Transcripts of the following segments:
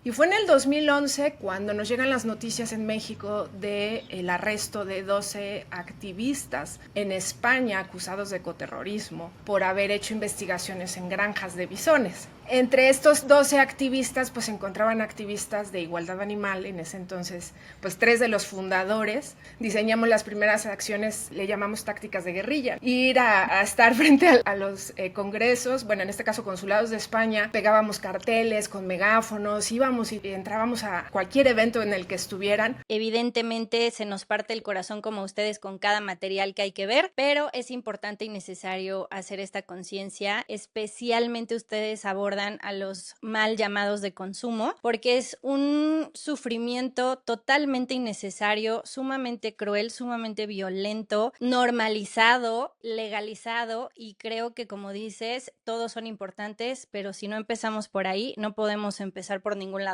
Y fue en el 2011 cuando nos llegan las noticias en México del arresto de 12 activistas en España acusados de ecoterrorismo por haber hecho investigaciones en granjas de bisones. Entre estos 12 activistas pues se encontraban activistas de igualdad animal. En ese entonces pues 3 de los fundadores. Diseñamos las primeras acciones, le llamamos tácticas de guerrilla. Ir a estar frente a los congresos, bueno, en este caso consulados de España, pegábamos carteles con megáfonos, íbamos y entrábamos a cualquier evento en el que estuvieran. Evidentemente se nos parte el corazón como ustedes con cada material que hay que ver, pero es importante y necesario hacer esta conciencia, especialmente ustedes abordan a los mal llamados de consumo, porque es un sufrimiento totalmente innecesario, sumamente cruel, sumamente violento, normalizado, legalizado, y creo que, como dices, todos son importantes, pero si no empezamos por ahí, no podemos empezar por ningún lado.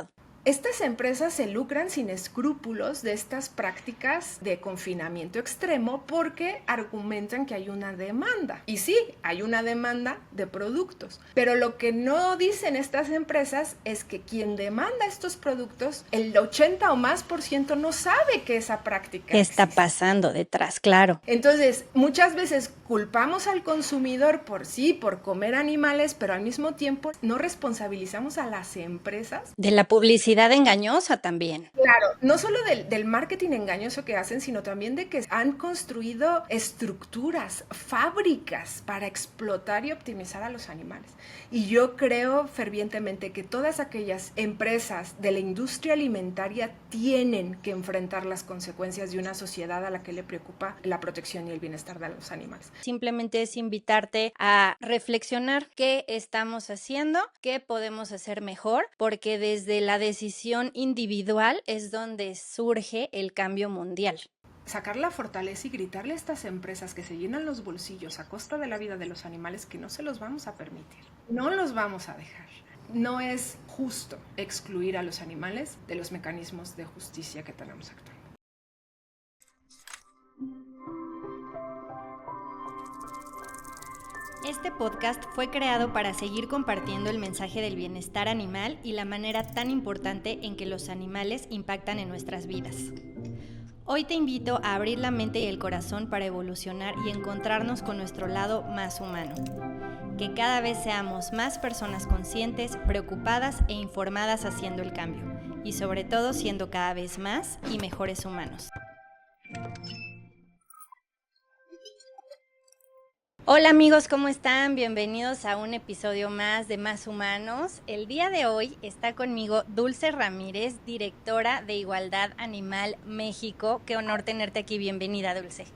Estas empresas se lucran sin escrúpulos de estas prácticas de confinamiento extremo porque argumentan que hay una demanda. Y sí, hay una demanda de productos. Pero lo que no dicen estas empresas es que quien demanda estos productos, el 80 o más % no sabe que esa práctica ¿Qué está existe. pasando detrás? Claro. Entonces, muchas veces culpamos al consumidor por comer animales, pero al mismo tiempo no responsabilizamos a las empresas De la publicidad engañosa también. Claro, no solo del marketing engañoso que hacen, sino también de que han construido estructuras, fábricas para explotar y optimizar a los animales. Y yo creo fervientemente que todas aquellas empresas de la industria alimentaria tienen que enfrentar las consecuencias de una sociedad a la que le preocupa la protección y el bienestar de los animales. Simplemente es invitarte a reflexionar qué estamos haciendo, qué podemos hacer mejor, porque desde la decisión individual es donde surge el cambio mundial. Sacar la fortaleza y gritarle a estas empresas que se llenan los bolsillos a costa de la vida de los animales que no se los vamos a permitir, no los vamos a dejar. No es justo excluir a los animales de los mecanismos de justicia que tenemos actualmente. Este podcast fue creado para seguir compartiendo el mensaje del bienestar animal y la manera tan importante en que los animales impactan en nuestras vidas. Hoy te invito a abrir la mente y el corazón para evolucionar y encontrarnos con nuestro lado más humano. Que cada vez seamos más personas conscientes, preocupadas e informadas haciendo el cambio, y sobre todo siendo cada vez más y mejores humanos. Hola amigos, ¿cómo están? Bienvenidos a un episodio más de Más Humanos. El día de hoy está conmigo Dulce Ramírez, directora de Igualdad Animal México. Qué honor tenerte aquí. Bienvenida, Dulce.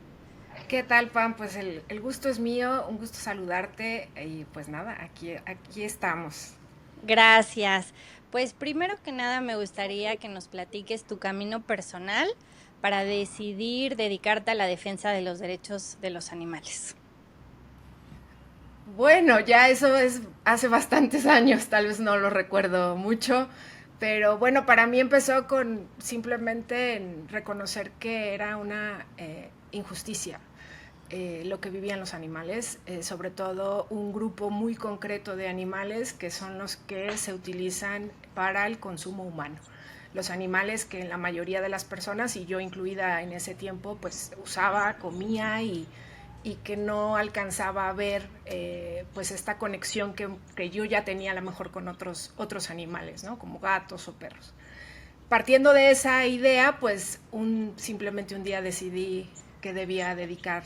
¿Qué tal, Pam? Pues el gusto es mío, un gusto saludarte y pues nada, aquí estamos. Gracias. Pues primero que nada me gustaría que nos platiques tu camino personal para decidir dedicarte a la defensa de los derechos de los animales. Bueno, ya eso es hace bastantes años, tal vez no lo recuerdo mucho, pero bueno, para mí empezó con simplemente en reconocer que era una injusticia lo que vivían los animales, sobre todo un grupo muy concreto de animales que son los que se utilizan para el consumo humano. Los animales que la mayoría de las personas, y yo incluida en ese tiempo, pues usaba, comía y que no alcanzaba a ver pues esta conexión que yo ya tenía a lo mejor con otros animales, ¿no? Como gatos o perros. Partiendo de esa idea, pues simplemente un día decidí que debía dedicar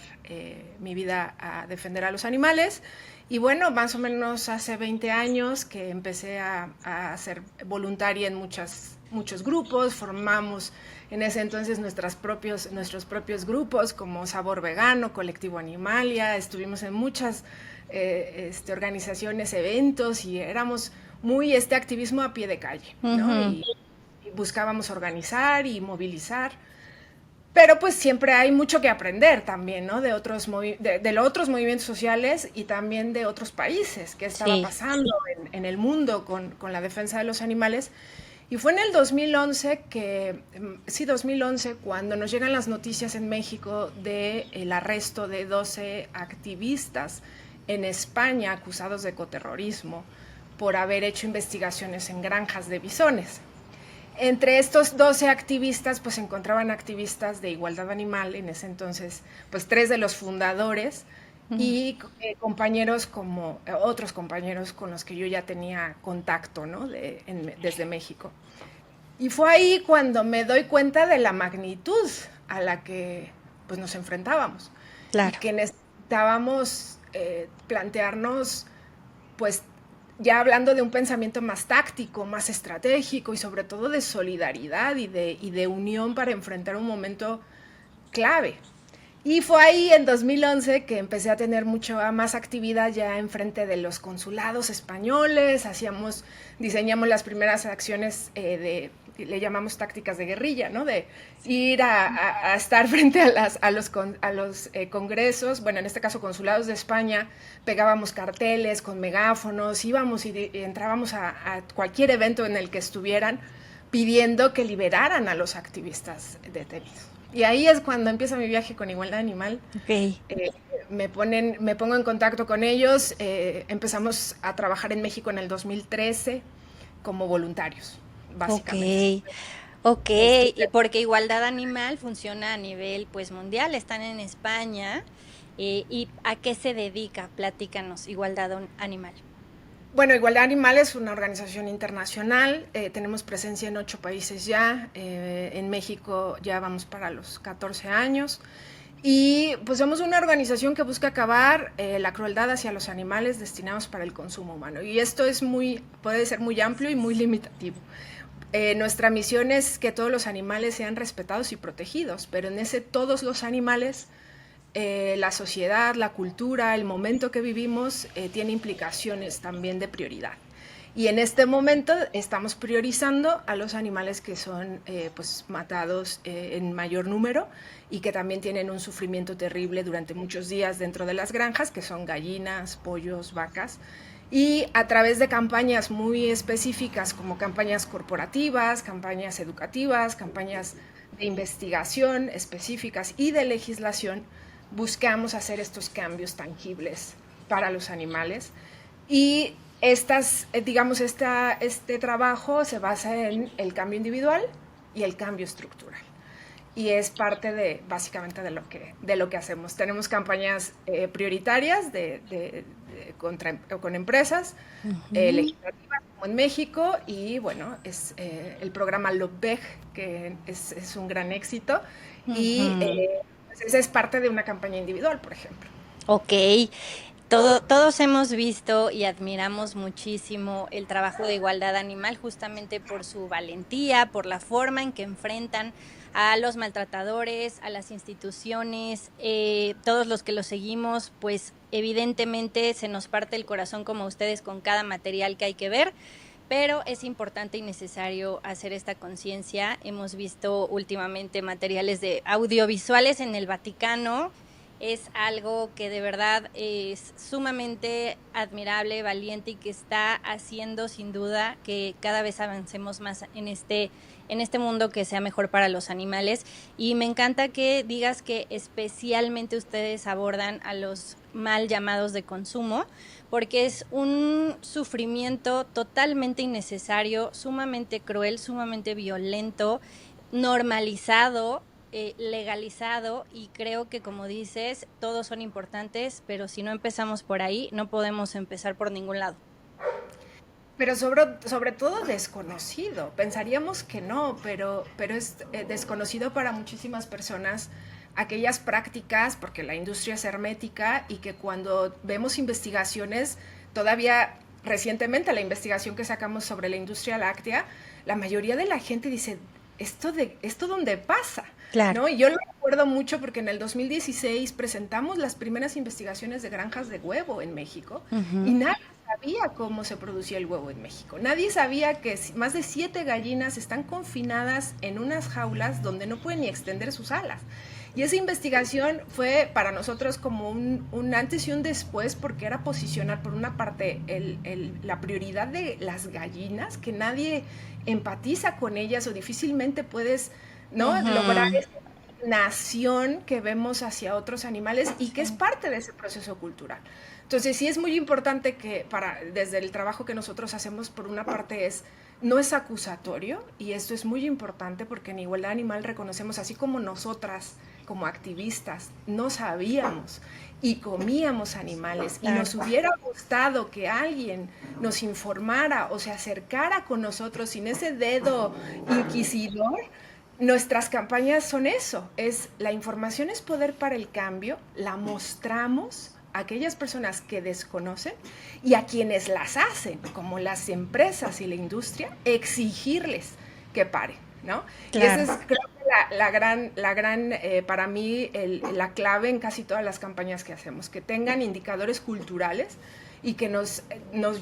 mi vida a defender a los animales. Y bueno, más o menos hace 20 años que empecé a ser voluntaria en muchos grupos, formamos en ese entonces nuestros propios grupos como Sabor Vegano, Colectivo Animalia, estuvimos en muchas organizaciones, eventos y éramos muy activismo a pie de calle, ¿no? Y buscábamos organizar y movilizar. Pero pues siempre hay mucho que aprender también, ¿no? De otros movimientos sociales y también de otros países, qué estaba pasando en el mundo con la defensa de los animales. Y fue en el 2011 cuando nos llegan las noticias en México del arresto de 12 activistas en España acusados de ecoterrorismo por haber hecho investigaciones en granjas de bisones. Entre estos 12 activistas, pues se encontraban activistas de igualdad animal en ese entonces, pues 3 de los fundadores y compañeros como otros compañeros con los que yo ya tenía contacto, ¿no? Desde México. Y fue ahí cuando me doy cuenta de la magnitud a la que pues, nos enfrentábamos. Claro. Y que necesitábamos plantearnos, pues ya hablando de un pensamiento más táctico, más estratégico y sobre todo de solidaridad y de unión para enfrentar un momento clave. Y fue ahí en 2011 que empecé a tener mucho más actividad ya enfrente de los consulados españoles, diseñamos las primeras acciones le llamamos tácticas de guerrilla, ¿no? De ir a estar frente a los congresos, bueno, en este caso consulados de España, pegábamos carteles con megáfonos, íbamos y entrábamos a cualquier evento en el que estuvieran pidiendo que liberaran a los activistas detenidos. Y ahí es cuando empieza mi viaje con Igualdad Animal. Okay. Me pongo en contacto con ellos, empezamos a trabajar en México en el 2013 como voluntarios, básicamente. Ok, porque Igualdad Animal funciona a nivel pues mundial, están en España. ¿Y a qué se dedica? Platícanos, Igualdad Animal. Bueno, Igualdad Animal es una organización internacional, tenemos presencia en 8 países ya, en México ya vamos para los 14 años y pues somos una organización que busca acabar la crueldad hacia los animales destinados para el consumo humano y esto puede ser muy amplio y muy limitativo. Nuestra misión es que todos los animales sean respetados y protegidos, pero en ese todos los animales la sociedad, la cultura, el momento que vivimos tiene implicaciones también de prioridad. Y en este momento estamos priorizando a los animales que son pues, matados en mayor número y que también tienen un sufrimiento terrible durante muchos días dentro de las granjas, que son gallinas, pollos, vacas. Y a través de campañas muy específicas como campañas corporativas, campañas educativas, campañas de investigación específicas y de legislación, buscamos hacer estos cambios tangibles para los animales y este trabajo se basa en el cambio individual y el cambio estructural y es parte básicamente de lo que hacemos. Tenemos campañas prioritarias con empresas legislativas como en México y bueno, es el programa LOBEG que es un gran éxito y esa es parte de una campaña individual, por ejemplo. Ok, todos hemos visto y admiramos muchísimo el trabajo de Igualdad Animal justamente por su valentía, por la forma en que enfrentan a los maltratadores, a las instituciones, todos los que los seguimos, pues evidentemente se nos parte el corazón como ustedes con cada material que hay que ver. Pero es importante y necesario hacer esta conciencia. Hemos visto últimamente materiales de audiovisuales en el Vaticano. Es algo que de verdad es sumamente admirable, valiente y que está haciendo sin duda que cada vez avancemos más en este mundo que sea mejor para los animales. Y me encanta que digas que especialmente ustedes abordan a los mal llamados de consumo, porque es un sufrimiento totalmente innecesario, sumamente cruel, sumamente violento, normalizado, legalizado, y creo que como dices, todos son importantes, pero si no empezamos por ahí, no podemos empezar por ningún lado. Pero sobre todo desconocido. Pensaríamos que no, pero es desconocido para muchísimas personas aquellas prácticas, porque la industria es hermética y que cuando vemos investigaciones, todavía recientemente la investigación que sacamos sobre la industria láctea, la mayoría de la gente dice, ¿esto dónde pasa? Claro. ¿No? Y yo lo recuerdo mucho porque en el 2016 presentamos las primeras investigaciones de granjas de huevo en México y nadie sabía cómo se producía el huevo en México. Nadie sabía que más de 7 gallinas están confinadas en unas jaulas donde no pueden ni extender sus alas. Y esa investigación fue para nosotros como un antes y un después, porque era posicionar por una parte la prioridad de las gallinas, que nadie empatiza con ellas o difícilmente puedes, ¿no? lograr esa nación que vemos hacia otros animales y que es parte de ese proceso cultural. Entonces sí es muy importante que desde el trabajo que nosotros hacemos, por una parte es no es acusatorio, y esto es muy importante porque en Igualdad Animal reconocemos, así como nosotras como activistas no sabíamos y comíamos animales, y nos hubiera gustado que alguien nos informara o se acercara con nosotros sin ese dedo inquisidor. Nuestras campañas son eso, es la información es poder para el cambio, la mostramos a aquellas personas que desconocen y a quienes las hacen, como las empresas y la industria, exigirles que paren, ¿no? Claro. Y esa es, creo que la gran para mí, la clave en casi todas las campañas que hacemos, que tengan indicadores culturales y que nos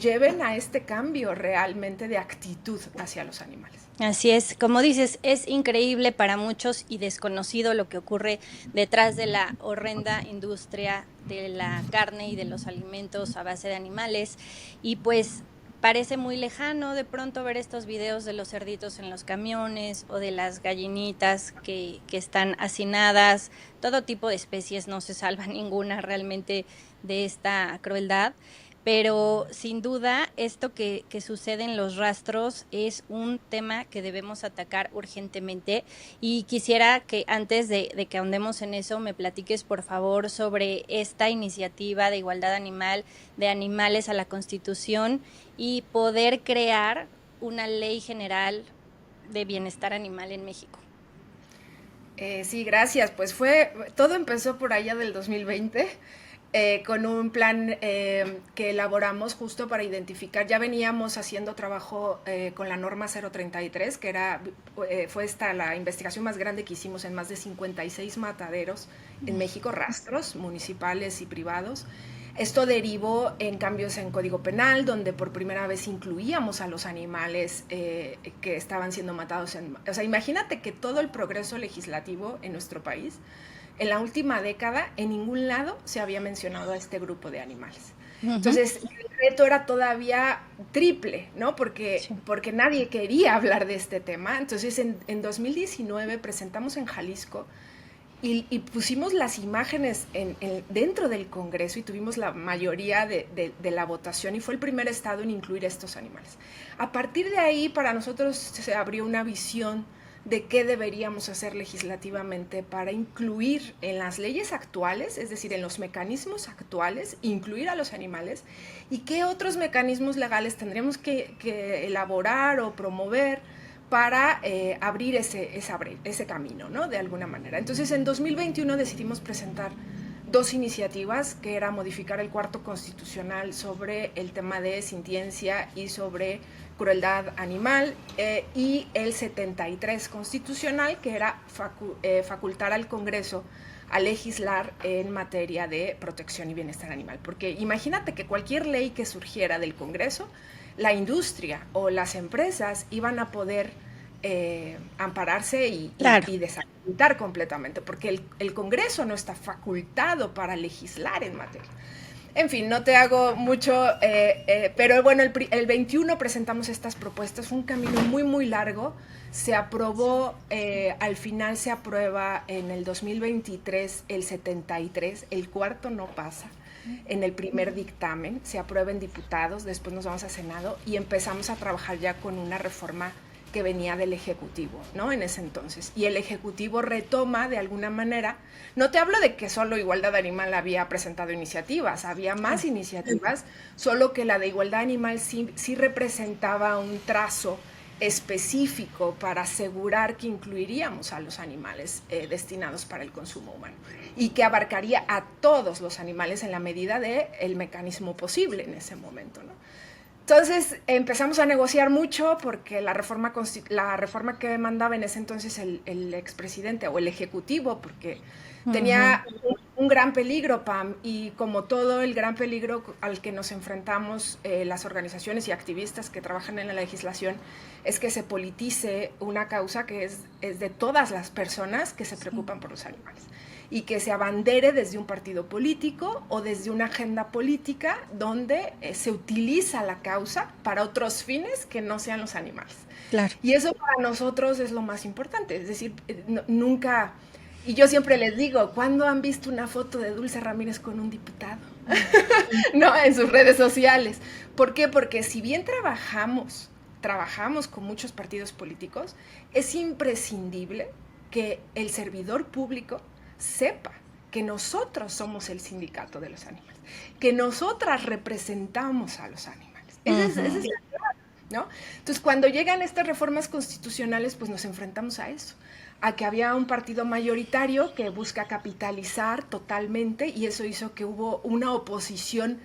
lleven a este cambio realmente de actitud hacia los animales. Así es, como dices, es increíble para muchos y desconocido lo que ocurre detrás de la horrenda industria de la carne y de los alimentos a base de animales, y pues parece muy lejano de pronto ver estos videos de los cerditos en los camiones o de las gallinitas que están hacinadas. Todo tipo de especies, no se salva ninguna realmente de esta crueldad. Pero sin duda esto que sucede en los rastros es un tema que debemos atacar urgentemente, y quisiera que antes de que ahondemos en eso me platiques por favor sobre esta iniciativa de igualdad animal, de animales a la Constitución, y poder crear una ley general de bienestar animal en México. Sí, gracias. Pues todo empezó por allá del 2020. Con un plan que elaboramos justo para identificar, ya veníamos haciendo trabajo con la norma 033, que fue esta la investigación más grande que hicimos en más de 56 mataderos en México, rastros municipales y privados. Esto derivó en cambios en Código Penal, donde por primera vez incluíamos a los animales que estaban siendo matados. O sea, imagínate que todo el progreso legislativo en nuestro país, en la última década, en ningún lado se había mencionado a este grupo de animales. Uh-huh. Entonces, el reto era todavía triple, ¿no? Porque nadie quería hablar de este tema. Entonces, en 2019 presentamos en Jalisco y pusimos las imágenes dentro del Congreso, y tuvimos la mayoría de la votación, y fue el primer estado en incluir estos animales. A partir de ahí, para nosotros se abrió una visión de qué deberíamos hacer legislativamente para incluir en las leyes actuales, es decir, en los mecanismos actuales, incluir a los animales, y qué otros mecanismos legales tendríamos que elaborar o promover para abrir ese camino, ¿no? De alguna manera. Entonces, en 2021 decidimos presentar 2 iniciativas, que era modificar el 4º constitucional sobre el tema de sintiencia y sobre crueldad animal, y el 73 constitucional, que era facultar al Congreso a legislar en materia de protección y bienestar animal. Porque imagínate que cualquier ley que surgiera del Congreso, la industria o las empresas iban a poder ampararse y deshabilitar completamente, porque el Congreso no está facultado para legislar en materia. En fin, no te hago mucho, pero bueno, el 21 presentamos estas propuestas, fue un camino muy, muy largo, se aprobó, al final se aprueba en el 2023 el 73, el 4º no pasa, en el primer dictamen, se aprueba en diputados, después nos vamos a Senado y empezamos a trabajar ya con una reforma que venía del Ejecutivo, ¿no? En ese entonces. Y el Ejecutivo retoma de alguna manera, no te hablo de que solo Igualdad Animal había presentado iniciativas, había más iniciativas, solo que la de Igualdad Animal sí representaba un trazo específico para asegurar que incluiríamos a los animales destinados para el consumo humano y que abarcaría a todos los animales en la medida del mecanismo posible en ese momento, ¿no? Entonces empezamos a negociar mucho porque la reforma que mandaba en ese entonces el expresidente o el ejecutivo, porque tenía un gran peligro, Pam, y como todo el gran peligro al que nos enfrentamos las organizaciones y activistas que trabajan en la legislación es que se politice una causa que es de todas las personas que se preocupan por los animales, y que se abandere desde un partido político o desde una agenda política donde se utiliza la causa para otros fines que no sean los animales. Claro. Y eso para nosotros es lo más importante, es decir, nunca, y yo siempre les digo, ¿cuándo han visto una foto de Dulce Ramírez con un diputado? No, en sus redes sociales. ¿Por qué? Porque si bien trabajamos trabajamos con muchos partidos políticos, es imprescindible que el servidor público sepa que nosotros somos el sindicato de los animales, que nosotras representamos a los animales. Esa es la clave, ¿no? Entonces, cuando llegan estas reformas constitucionales, pues nos enfrentamos a eso, a que había un partido mayoritario que busca capitalizar totalmente, y eso hizo que hubo una oposición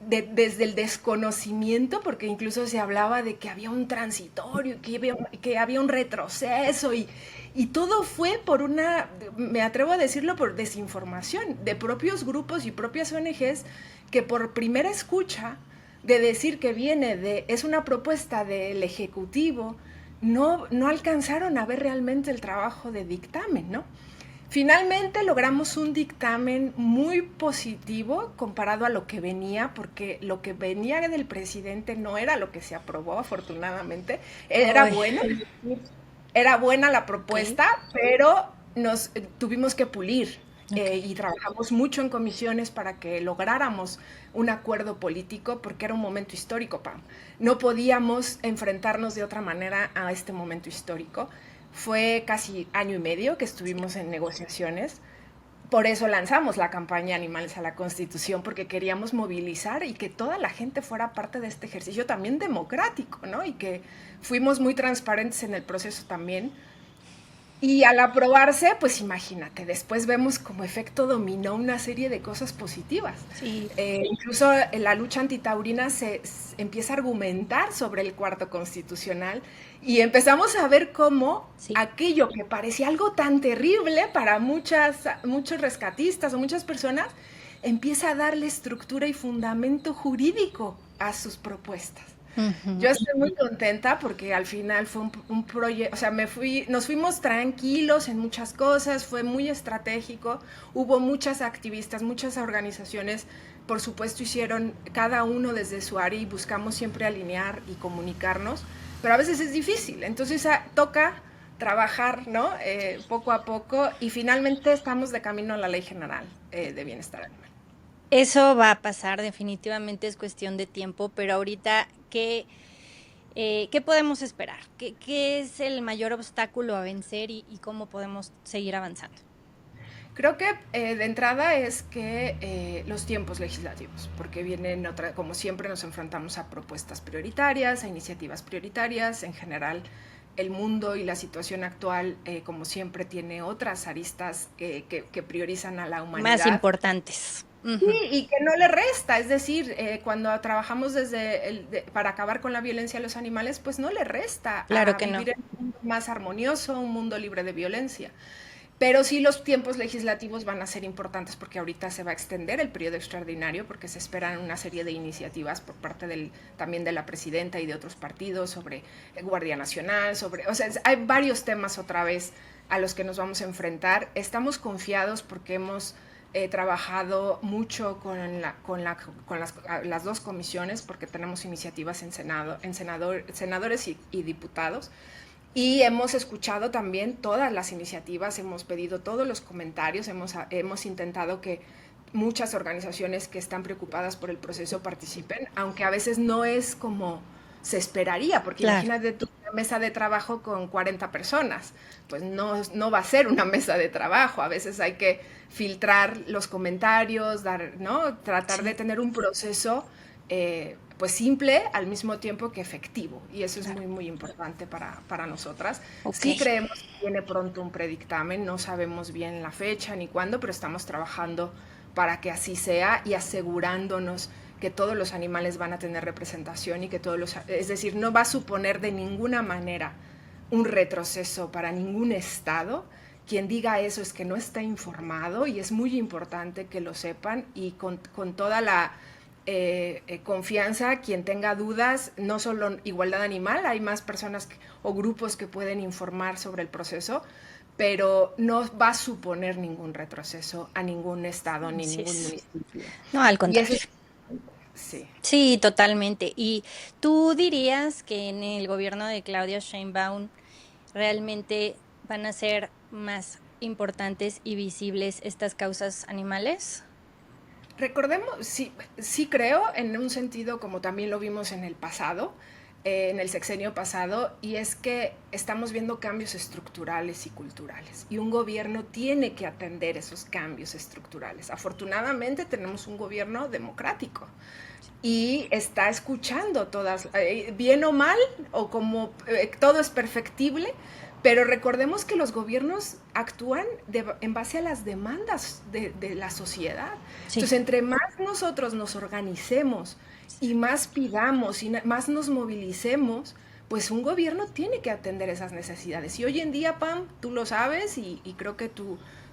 desde el desconocimiento, porque incluso se hablaba de que había un transitorio, que había un retroceso, y todo fue por una, me atrevo a decirlo, por desinformación de propios grupos y propias ONGs que por primera escucha de decir que es una propuesta del Ejecutivo, no alcanzaron a ver realmente el trabajo de dictamen, ¿no? Finalmente logramos un dictamen muy positivo comparado a lo que venía, porque lo que venía del presidente no era lo que se aprobó, afortunadamente. Era buena la propuesta, pero nos tuvimos que pulir. Y trabajamos mucho en comisiones para que lográramos un acuerdo político, porque era un momento histórico, Pam. No podíamos enfrentarnos de otra manera a este momento histórico. Fue casi año y medio que estuvimos en negociaciones. Por eso lanzamos la campaña Animales a la Constitución, porque queríamos movilizar y que toda la gente fuera parte de este ejercicio también democrático, ¿no? Y que fuimos muy transparentes en el proceso también. Y al aprobarse, pues imagínate, después vemos como efecto dominó una serie de cosas positivas. Sí. Incluso la lucha antitaurina se empieza a argumentar sobre el cuarto constitucional, y empezamos a ver cómo aquello que parecía algo tan terrible para muchos rescatistas o muchas personas, empieza a darle estructura y fundamento jurídico a sus propuestas. Yo estoy muy contenta porque al final fue un proyecto, o sea, nos fuimos tranquilos en muchas cosas, fue muy estratégico, hubo muchas activistas, muchas organizaciones, por supuesto hicieron cada uno desde su área y buscamos siempre alinear y comunicarnos, pero a veces es difícil, entonces toca trabajar, ¿no? Poco a poco, y finalmente estamos de camino a la Ley General de Bienestar Animal. Eso va a pasar, definitivamente es cuestión de tiempo, pero ahorita, ¿qué podemos esperar? ¿Qué es el mayor obstáculo a vencer y cómo podemos seguir avanzando? Creo que de entrada es que los tiempos legislativos, porque vienen como siempre nos enfrentamos a propuestas prioritarias, a iniciativas prioritarias, en general el mundo y la situación actual, como siempre, tiene otras aristas que priorizan a la humanidad. Más importantes. Sí, y que no le resta, es decir, cuando trabajamos para acabar con la violencia a los animales, pues no le resta claro que vivir en un mundo más armonioso, un mundo libre de violencia. Pero sí los tiempos legislativos van a ser importantes, porque ahorita se va a extender el periodo extraordinario, porque se esperan una serie de iniciativas por parte también de la presidenta y de otros partidos sobre Guardia Nacional, o sea, hay varios temas otra vez a los que nos vamos a enfrentar. Estamos confiados porque hemos trabajado mucho con las dos comisiones, porque tenemos iniciativas en senadores y diputados, y hemos escuchado también todas las iniciativas, hemos pedido todos los comentarios, hemos intentado que muchas organizaciones que están preocupadas por el proceso participen, aunque a veces no es como se esperaría, porque claro, imagínate tú una mesa de trabajo con 40 personas, pues no va a ser una mesa de trabajo, a veces hay que filtrar los comentarios, tratar de tener un proceso pues simple al mismo tiempo que efectivo, y eso es muy muy importante para nosotras. Sí creemos que viene pronto un predictamen, no sabemos bien la fecha ni cuándo, pero estamos trabajando para que así sea y asegurándonos que todos los animales van a tener representación, y que es decir, no va a suponer de ninguna manera un retroceso para ningún estado. Quien diga eso es que no está informado, y es muy importante que lo sepan, y con toda la confianza, quien tenga dudas, no solo Igualdad Animal, hay más personas o grupos que pueden informar sobre el proceso, pero no va a suponer ningún retroceso a ningún estado ni ningún municipio. No, al contrario. Sí, totalmente. ¿Y tú dirías que en el gobierno de Claudia Sheinbaum realmente van a ser más importantes y visibles estas causas animales? Recordemos, sí creo, en un sentido como también lo vimos en el pasado, en el sexenio pasado, y es que estamos viendo cambios estructurales y culturales, y un gobierno tiene que atender esos cambios estructurales. Afortunadamente tenemos un gobierno democrático y está escuchando todas, bien o mal, o como todo es perfectible, pero recordemos que los gobiernos actúan en base a las demandas de la sociedad. Sí. Entonces, entre más nosotros nos organicemos y más pidamos y más nos movilicemos, pues un gobierno tiene que atender esas necesidades. Y hoy en día, Pam, tú lo sabes, y creo que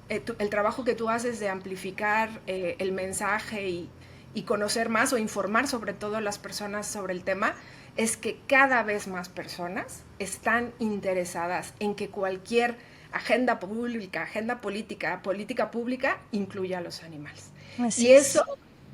el trabajo que tú haces de amplificar el mensaje y conocer más o informar sobre todo a las personas sobre el tema, es que cada vez más personas están interesadas en que cualquier agenda pública, agenda política, política pública, incluya a los animales. Así Y es. eso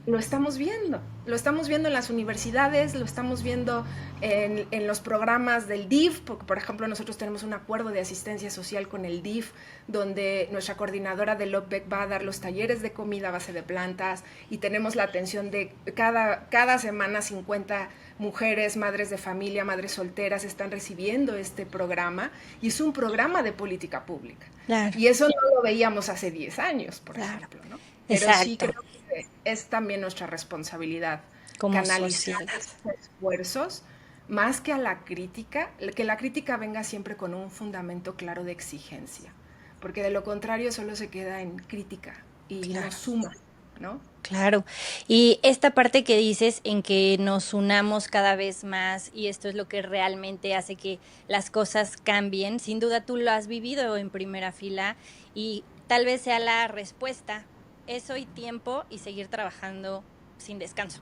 lo estamos viendo en las universidades, lo estamos viendo en los programas del DIF, porque por ejemplo nosotros tenemos un acuerdo de asistencia social con el DIF, donde nuestra coordinadora de LOPBEC va a dar los talleres de comida a base de plantas, y tenemos la atención de cada semana 50 mujeres, madres de familia, madres solteras están recibiendo este programa, y es un programa de política pública. Claro. Y eso no lo veíamos hace 10 años, por ejemplo, ¿no? Pero Exacto. sí creo que es también nuestra responsabilidad como canalizar sociedad esos esfuerzos más que a la crítica, que la crítica venga siempre con un fundamento claro de exigencia, porque de lo contrario solo se queda en crítica y Claro. no suma, ¿no? Claro. Y esta parte que dices en que nos unamos cada vez más, y esto es lo que realmente hace que las cosas cambien, sin duda tú lo has vivido en primera fila y tal vez sea la respuesta, eso y tiempo y seguir trabajando sin descanso.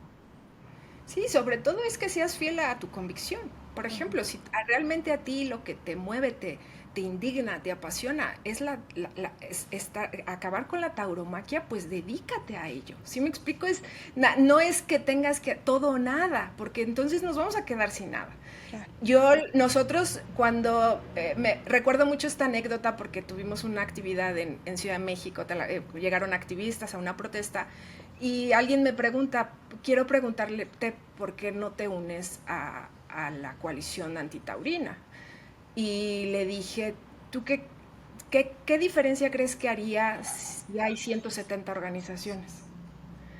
Sí, sobre todo es que seas fiel a tu convicción. Por ejemplo, si realmente a ti lo que te mueve, te indigna, te apasiona, es acabar con la tauromaquia, pues dedícate a ello. ¿Sí me explico? No es que tengas que todo o nada, porque entonces nos vamos a quedar sin nada. Claro. Nosotros cuando, me recuerdo mucho esta anécdota porque tuvimos una actividad en Ciudad de México, llegaron activistas a una protesta, y alguien me pregunta, quiero preguntarle por qué no te unes a la coalición antitaurina. Y le dije, ¿tú qué diferencia crees que haría si hay 170 organizaciones?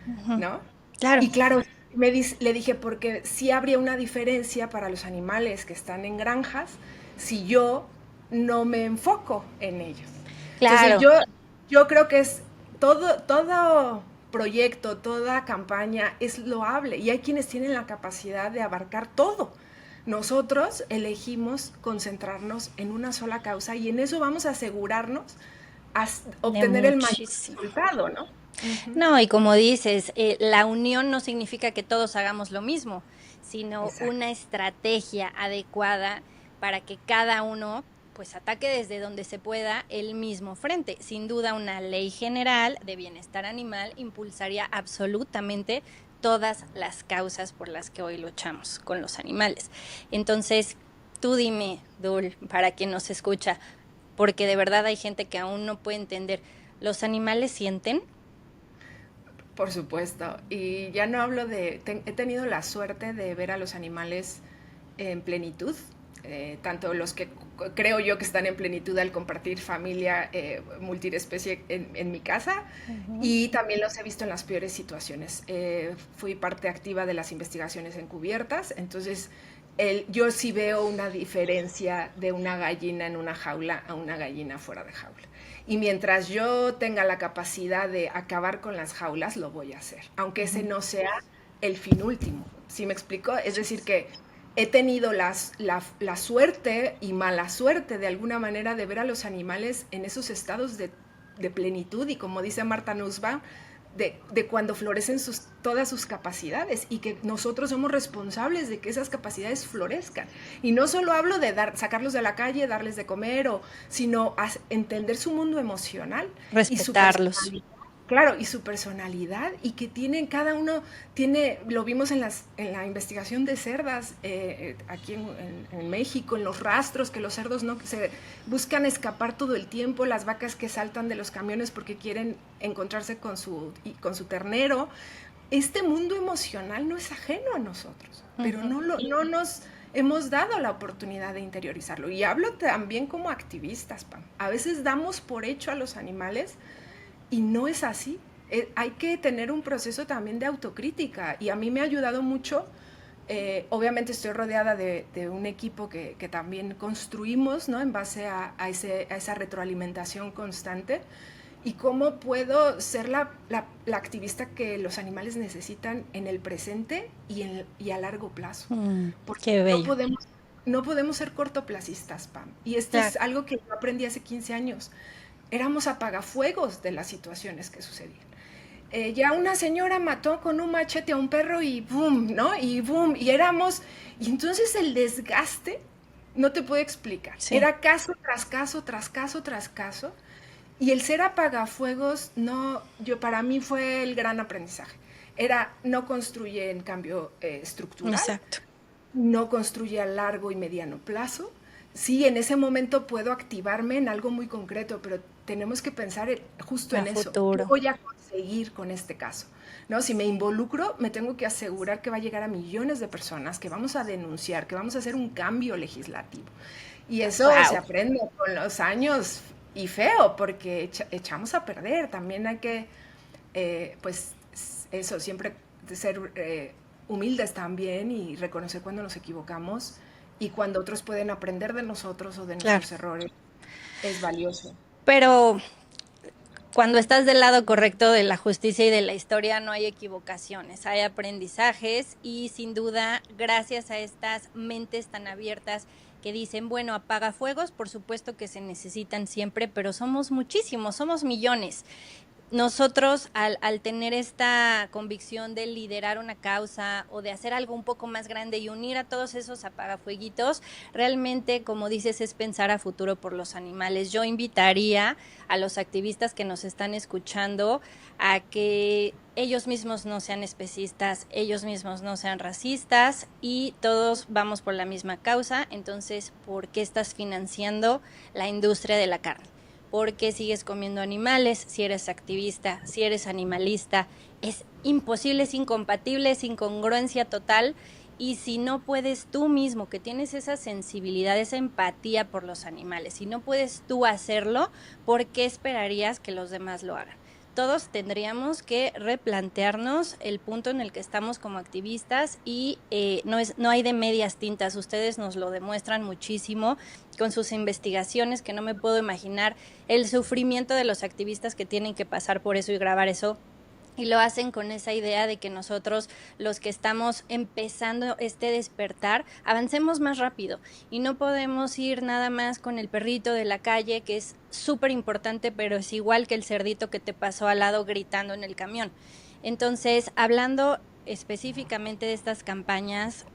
Ujú. ¿No? Claro. Y claro, le dije, porque sí habría una diferencia para los animales que están en granjas si yo no me enfoco en ellos. Claro. Entonces yo creo que es todo proyecto, toda campaña es loable, y hay quienes tienen la capacidad de abarcar todo. Nosotros elegimos concentrarnos en una sola causa, y en eso vamos a asegurarnos obtener el mayor resultado, ¿no? No, y como dices, la unión no significa que todos hagamos lo mismo, sino Exacto. una estrategia adecuada para que cada uno pues ataque desde donde se pueda el mismo frente. Sin duda, una ley general de bienestar animal impulsaría absolutamente todas las causas por las que hoy luchamos con los animales. Entonces, tú dime, Dul, para quien nos escucha, porque de verdad hay gente que aún no puede entender, ¿los animales sienten? Por supuesto, y ya no hablo he tenido la suerte de ver a los animales en plenitud, tanto los que creo yo que están en plenitud al compartir familia multiespecie en mi casa, y también los he visto en las peores situaciones. Fui parte activa de las investigaciones encubiertas, entonces yo sí veo una diferencia de una gallina en una jaula a una gallina fuera de jaula. Y mientras yo tenga la capacidad de acabar con las jaulas, lo voy a hacer, aunque ese no sea el fin último. ¿Sí me explico? Es decir, que he tenido la suerte y mala suerte de alguna manera de ver a los animales en esos estados de plenitud, y como dice Marta Nussbaum, de cuando florecen todas sus capacidades, y que nosotros somos responsables de que esas capacidades florezcan. Y no solo hablo de sacarlos de la calle, darles de comer, sino entender su mundo emocional. Respetarlos. Claro, y su personalidad, y que cada uno lo vimos en la investigación de cerdas aquí en México, en los rastros, que los cerdos no se buscan escapar todo el tiempo, las vacas que saltan de los camiones porque quieren encontrarse con su ternero. Este mundo emocional no es ajeno a nosotros, pero no nos hemos dado la oportunidad de interiorizarlo. Y hablo también como activistas, Pam. A veces damos por hecho a los animales y no es así. Hay que tener un proceso también de autocrítica, y a mí me ha ayudado mucho. Obviamente estoy rodeada de un equipo que también construimos, ¿no? En base a esa retroalimentación constante, y cómo puedo ser la activista que los animales necesitan en el presente y a largo plazo. Porque Qué bello. no podemos ser cortoplacistas, Pam. Y esto Claro. es algo que yo aprendí hace 15 años. Éramos apagafuegos de las situaciones que sucedían. Ya una señora mató con un machete a un perro y boom, ¿no? Y boom, y entonces el desgaste no te puedo explicar. Sí. Era caso tras caso, tras caso, tras caso, y el ser apagafuegos, no, para mí fue el gran aprendizaje. No construye en cambio estructural, Exacto. no construye a largo y mediano plazo. Sí, en ese momento puedo activarme en algo muy concreto, pero tenemos que pensar justo en eso. ¿Qué voy a conseguir con este caso? ¿No? Si me involucro, me tengo que asegurar que va a llegar a millones de personas, que vamos a denunciar, que vamos a hacer un cambio legislativo. Y eso se aprende con los años, y feo, porque echamos a perder. También hay que, pues, eso, siempre ser humildes también y reconocer cuando nos equivocamos, y cuando otros pueden aprender de nosotros o de nuestros errores, es valioso. Pero cuando estás del lado correcto de la justicia y de la historia, no hay equivocaciones, hay aprendizajes, y sin duda, gracias a estas mentes tan abiertas que dicen, bueno, apagafuegos, por supuesto que se necesitan siempre, pero somos muchísimos, somos millones. Nosotros, al tener esta convicción de liderar una causa o de hacer algo un poco más grande y unir a todos esos apagafueguitos, realmente, como dices, es pensar a futuro por los animales. Yo invitaría a los activistas que nos están escuchando a que ellos mismos no sean especistas, ellos mismos no sean racistas, y todos vamos por la misma causa. Entonces, ¿por qué estás financiando la industria de la carne? ¿Por qué sigues comiendo animales si eres activista, si eres animalista? Es imposible, es incompatible, es incongruencia total. Y si no puedes tú mismo, que tienes esa sensibilidad, esa empatía por los animales, si no puedes tú hacerlo, ¿por qué esperarías que los demás lo hagan? Todos tendríamos que replantearnos el punto en el que estamos como activistas, y no hay de medias tintas. Ustedes nos lo demuestran muchísimo con sus investigaciones, que no me puedo imaginar el sufrimiento de los activistas que tienen que pasar por eso y grabar eso. Y lo hacen con esa idea de que nosotros, los que estamos empezando este despertar, avancemos más rápido, y no podemos ir nada más con el perrito de la calle, que es súper importante, pero es igual que el cerdito que te pasó al lado gritando en el camión. Entonces, hablando específicamente de estas campañas,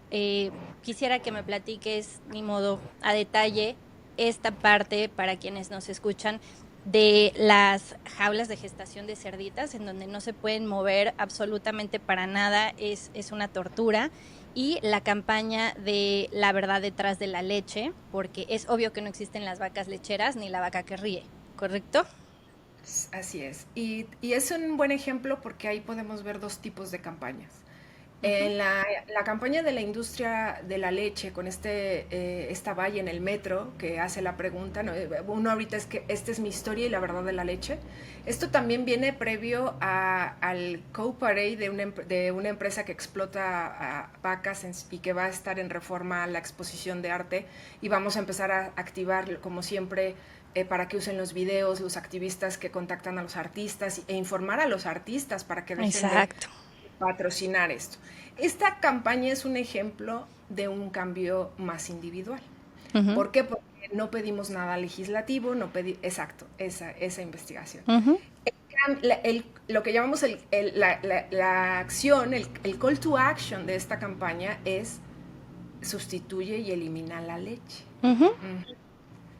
quisiera que me platiques, ni modo, a detalle, esta parte para quienes nos escuchan, de las jaulas de gestación de cerditas, en donde no se pueden mover absolutamente para nada, es una tortura, y la campaña de la verdad detrás de la leche, porque es obvio que no existen las vacas lecheras ni la vaca que ríe, ¿correcto? Así es. Y es un buen ejemplo porque ahí podemos ver dos tipos de campañas. En la campaña de la industria de la leche, con esta valla en el metro que hace la pregunta, ¿no? Uno ahorita es que esta es mi historia y la verdad de la leche. Esto también viene previo al co-parade de una empresa que explota a vacas y que va a estar en Reforma a la exposición de arte, y vamos a empezar a activar, como siempre, para que usen los videos, los activistas que contactan a los artistas, e informar a los artistas para que dejen de patrocinar esto. Esta campaña es un ejemplo de un cambio más individual. ¿Por qué? Porque no pedimos nada legislativo, exacto, esa investigación. Lo que llamamos la acción, el call to action de esta campaña es: sustituye y elimina la leche.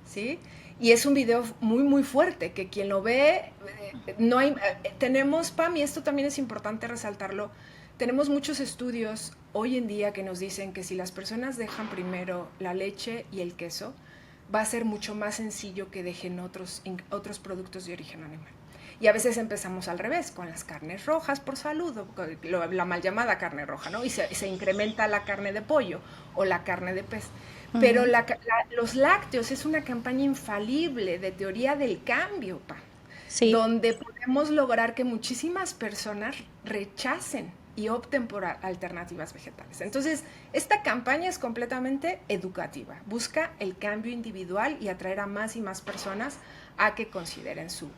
¿Sí? Y es un video muy, muy fuerte, que quien lo ve, tenemos, Pam, y esto también es importante resaltarlo, tenemos muchos estudios hoy en día que nos dicen que si las personas dejan primero la leche y el queso, va a ser mucho más sencillo que dejen otros productos de origen animal. Y a veces empezamos al revés, con las carnes rojas por salud, la mal llamada carne roja, ¿no? Y se incrementa la carne de pollo o la carne de pez. Pero los lácteos es una campaña infalible de teoría del cambio, Sí. donde podemos lograr que muchísimas personas rechacen y opten por alternativas vegetales. Entonces, esta campaña es completamente educativa, busca el cambio individual y atraer a más y más personas a que consideren su.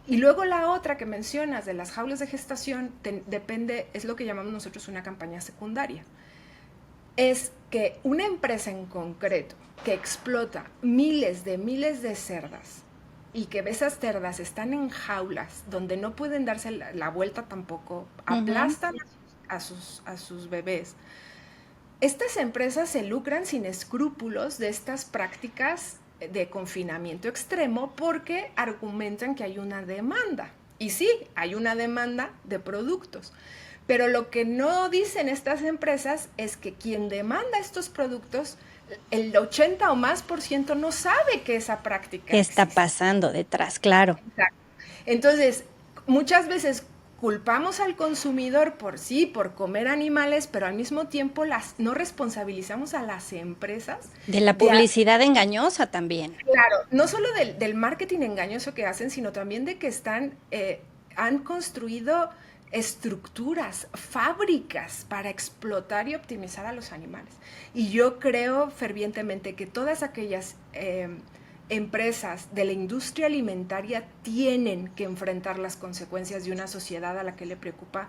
Y luego la otra que mencionas de las jaulas de gestación depende, es lo que llamamos nosotros una campaña secundaria. Es que una empresa en concreto que explota miles de cerdas y que esas cerdas están en jaulas donde no pueden darse la vuelta tampoco, aplastan a sus bebés. Estas empresas se lucran sin escrúpulos de estas prácticas de confinamiento extremo porque argumentan que hay una demanda. Y sí, hay una demanda de productos. Pero lo que no dicen estas empresas es que quien demanda estos productos, el 80 o más por ciento no sabe que esa práctica ¿Qué está existe. pasando detrás? Claro. Exacto. Entonces, muchas veces culpamos al consumidor por comer animales, pero al mismo tiempo no responsabilizamos a las empresas. De la publicidad engañosa también. Claro, no solo del marketing engañoso que hacen, sino también de que han construido estructuras, fábricas para explotar y optimizar a los animales. Y yo creo fervientemente que todas aquellas empresas de la industria alimentaria tienen que enfrentar las consecuencias de una sociedad a la que le preocupa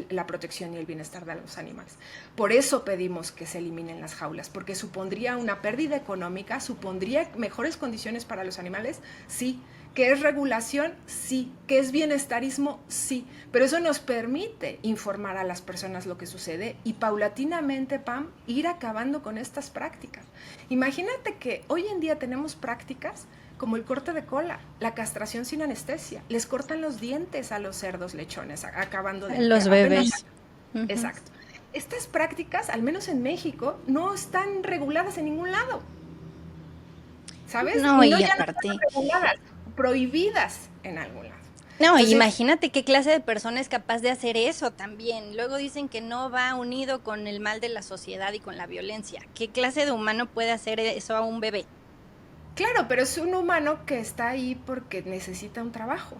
la protección y el bienestar de los animales. Por eso pedimos que se eliminen las jaulas, porque supondría una pérdida económica, supondría mejores condiciones para los animales, sí. ¿Que es regulación? Sí. ¿Que es bienestarismo? Sí. Pero eso nos permite informar a las personas lo que sucede y paulatinamente, Pam, ir acabando con estas prácticas. Imagínate que hoy en día tenemos prácticas como el corte de cola, la castración sin anestesia. Les cortan los dientes a los cerdos lechones, acabando de... Los bebés. Exacto. Estas prácticas, al menos en México, no están reguladas en ningún lado. ¿Sabes? No, y ya aparte... no están reguladas, prohibidas en algún lado. No, entonces, imagínate qué clase de persona es capaz de hacer eso también. Luego dicen que no va unido con el mal de la sociedad y con la violencia. ¿Qué clase de humano puede hacer eso a un bebé? Claro, pero es un humano que está ahí porque necesita un trabajo.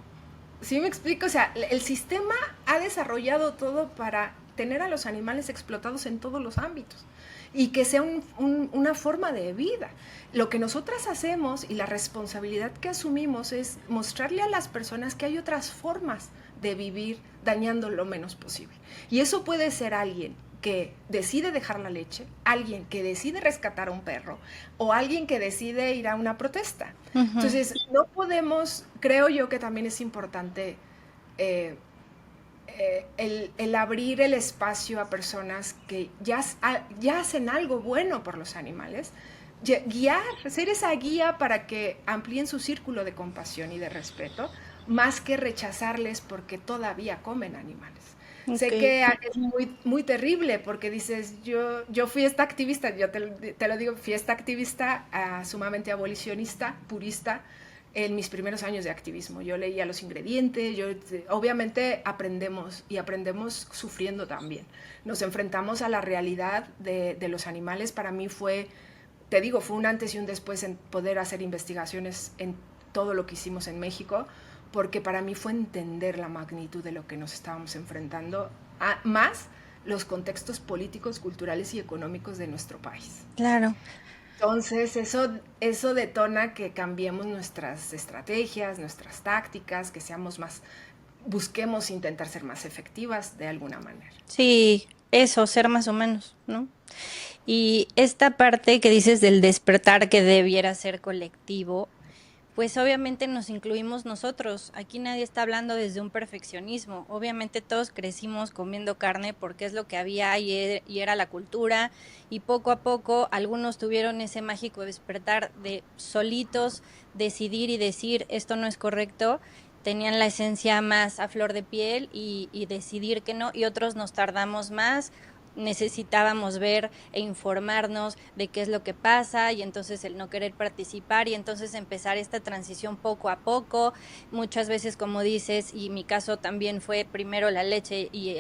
¿Sí me explico? O sea, el sistema ha desarrollado todo para tener a los animales explotados en todos los ámbitos y que sea una forma de vida. Lo que nosotras hacemos y la responsabilidad que asumimos es mostrarle a las personas que hay otras formas de vivir dañando lo menos posible. Y eso puede ser alguien que decide dejar la leche, alguien que decide rescatar a un perro o alguien que decide ir a una protesta. Entonces, no podemos, creo yo que también es importante el abrir el espacio a personas que ya hacen algo bueno por los animales, guiar, ser esa guía para que amplíen su círculo de compasión y de respeto, más que rechazarles porque todavía comen animales. Okay. Sé que es muy, muy terrible porque dices, yo fui esta activista, yo te lo digo, fui esta activista sumamente abolicionista, purista, en mis primeros años de activismo. Yo leía los ingredientes, obviamente aprendemos sufriendo también. Nos enfrentamos a la realidad de los animales. Para mí fue un antes y un después en poder hacer investigaciones en todo lo que hicimos en México, porque para mí fue entender la magnitud de lo que nos estábamos enfrentando, más los contextos políticos, culturales y económicos de nuestro país. Claro. Entonces, eso detona que cambiemos nuestras estrategias, nuestras tácticas, que busquemos intentar ser más efectivas de alguna manera. Sí, eso, ser más o menos, ¿no? Y esta parte que dices del despertar que debiera ser colectivo, pues obviamente nos incluimos nosotros. Aquí nadie está hablando desde un perfeccionismo. Obviamente todos crecimos comiendo carne porque es lo que había y era la cultura. Y poco a poco algunos tuvieron ese mágico despertar de solitos decidir y decir esto no es correcto. Tenían la esencia más a flor de piel y decidir que no. Y otros nos tardamos más. necesitábamos ver e informarnos de qué es lo que pasa, y entonces el no querer participar, y entonces empezar esta transición poco a poco. Muchas veces, como dices, y mi caso también fue primero la leche y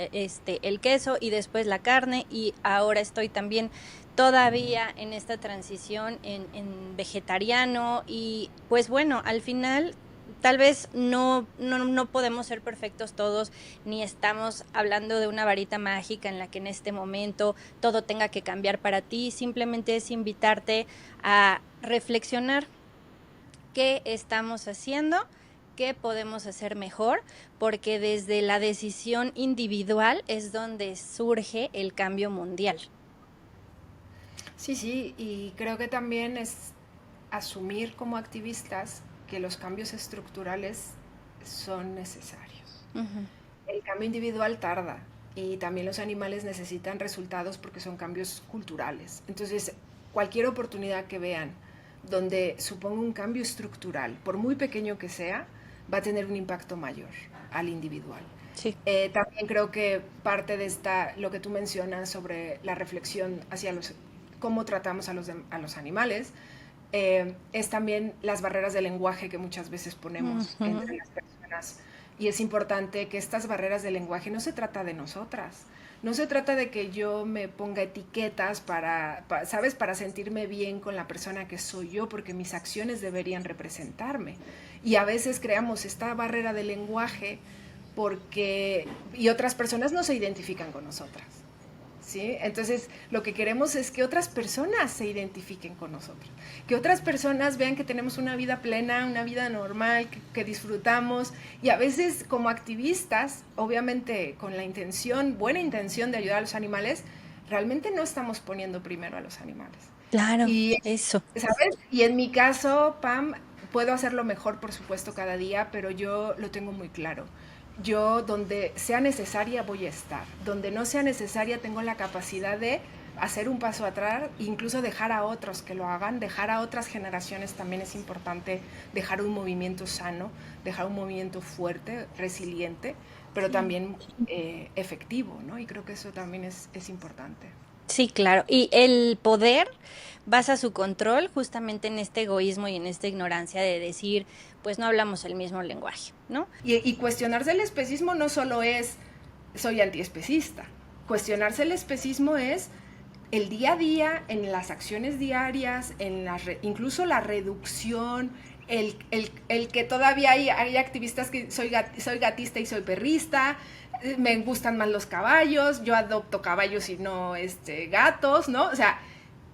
el queso y después la carne, y ahora estoy también todavía en esta transición en vegetariano. Y pues bueno, al final tal vez no podemos ser perfectos todos, ni estamos hablando de una varita mágica en la que en este momento todo tenga que cambiar para ti. Simplemente es invitarte a reflexionar qué estamos haciendo, qué podemos hacer mejor, porque desde la decisión individual es donde surge el cambio mundial. Sí, sí, y creo que también es asumir como activistas que los cambios estructurales son necesarios. Ujú. El cambio individual tarda y también los animales necesitan resultados porque son cambios culturales. Entonces, cualquier oportunidad que vean donde suponga un cambio estructural, por muy pequeño que sea, va a tener un impacto mayor al individual. Sí. También creo que parte de lo que tú mencionas sobre la reflexión hacia cómo tratamos a los animales, es también las barreras de lenguaje que muchas veces ponemos Ujú. entre las personas. Y es importante que estas barreras de lenguaje no se trata de nosotras. No se trata de que yo me ponga etiquetas ¿sabes? Para sentirme bien con la persona que soy yo, porque mis acciones deberían representarme. Y a veces creamos esta barrera de lenguaje y otras personas no se identifican con nosotras. ¿Sí? Entonces, lo que queremos es que otras personas se identifiquen con nosotros, que otras personas vean que tenemos una vida plena, una vida normal, que disfrutamos, y a veces como activistas, obviamente con la buena intención de ayudar a los animales, realmente no estamos poniendo primero a los animales. Claro, Y, eso. ¿sabes? Y en mi caso, Pam, puedo hacerlo mejor, por supuesto, cada día, pero yo lo tengo muy claro. Yo, donde sea necesaria, voy a estar. Donde no sea necesaria, tengo la capacidad de hacer un paso atrás, incluso dejar a otros que lo hagan, dejar a otras generaciones. También es importante dejar un movimiento sano, dejar un movimiento fuerte, resiliente, pero Sí. también efectivo, ¿no? Y creo que eso también es importante. Sí, claro. Y el poder basa su control justamente en este egoísmo y en esta ignorancia de decir, pues no hablamos el mismo lenguaje, ¿no? Y cuestionarse el especismo no solo es soy antiespecista. Cuestionarse el especismo es el día a día, en las acciones diarias, incluso la reducción, el que todavía hay activistas que soy gatista y soy perrista, me gustan más los caballos, yo adopto caballos y no gatos, ¿no? O sea,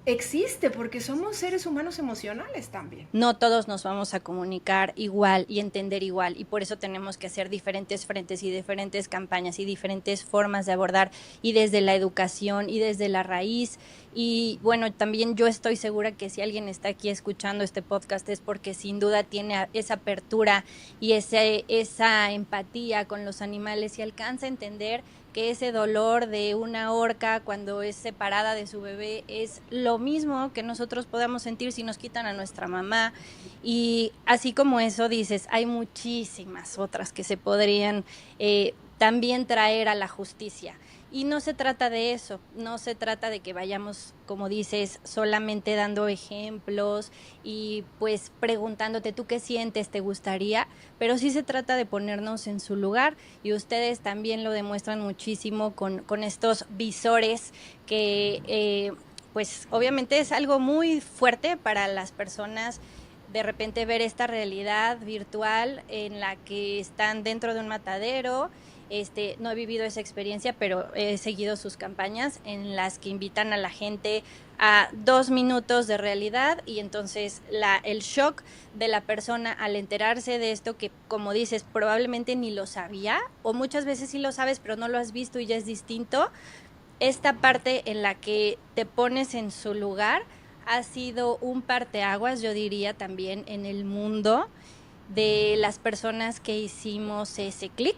existe porque somos seres humanos emocionales también. No todos nos vamos a comunicar igual y entender igual, y por eso tenemos que hacer diferentes frentes y diferentes campañas y diferentes formas de abordar, y desde la educación y desde la raíz. Y bueno, también yo estoy segura que si alguien está aquí escuchando este podcast es porque sin duda tiene esa apertura y esa empatía con los animales, y alcanza a entender que ese dolor de una orca cuando es separada de su bebé es lo mismo que nosotros podamos sentir si nos quitan a nuestra mamá. Y así como eso dices, hay muchísimas otras que se podrían también traer a la justicia. Y no se trata de eso, no se trata de que vayamos, como dices, solamente dando ejemplos y pues preguntándote tú qué sientes, te gustaría, pero sí se trata de ponernos en su lugar, y ustedes también lo demuestran muchísimo con estos visores que pues obviamente es algo muy fuerte para las personas de repente ver esta realidad virtual en la que están dentro de un matadero. No he vivido esa experiencia, pero he seguido sus campañas en las que invitan a la gente a 2 minutos de realidad, y entonces el shock de la persona al enterarse de esto, que como dices, probablemente ni lo sabía, o muchas veces sí lo sabes, pero no lo has visto y ya es distinto. Esta parte en la que te pones en su lugar ha sido un parteaguas, yo diría, también en el mundo de las personas que hicimos ese clic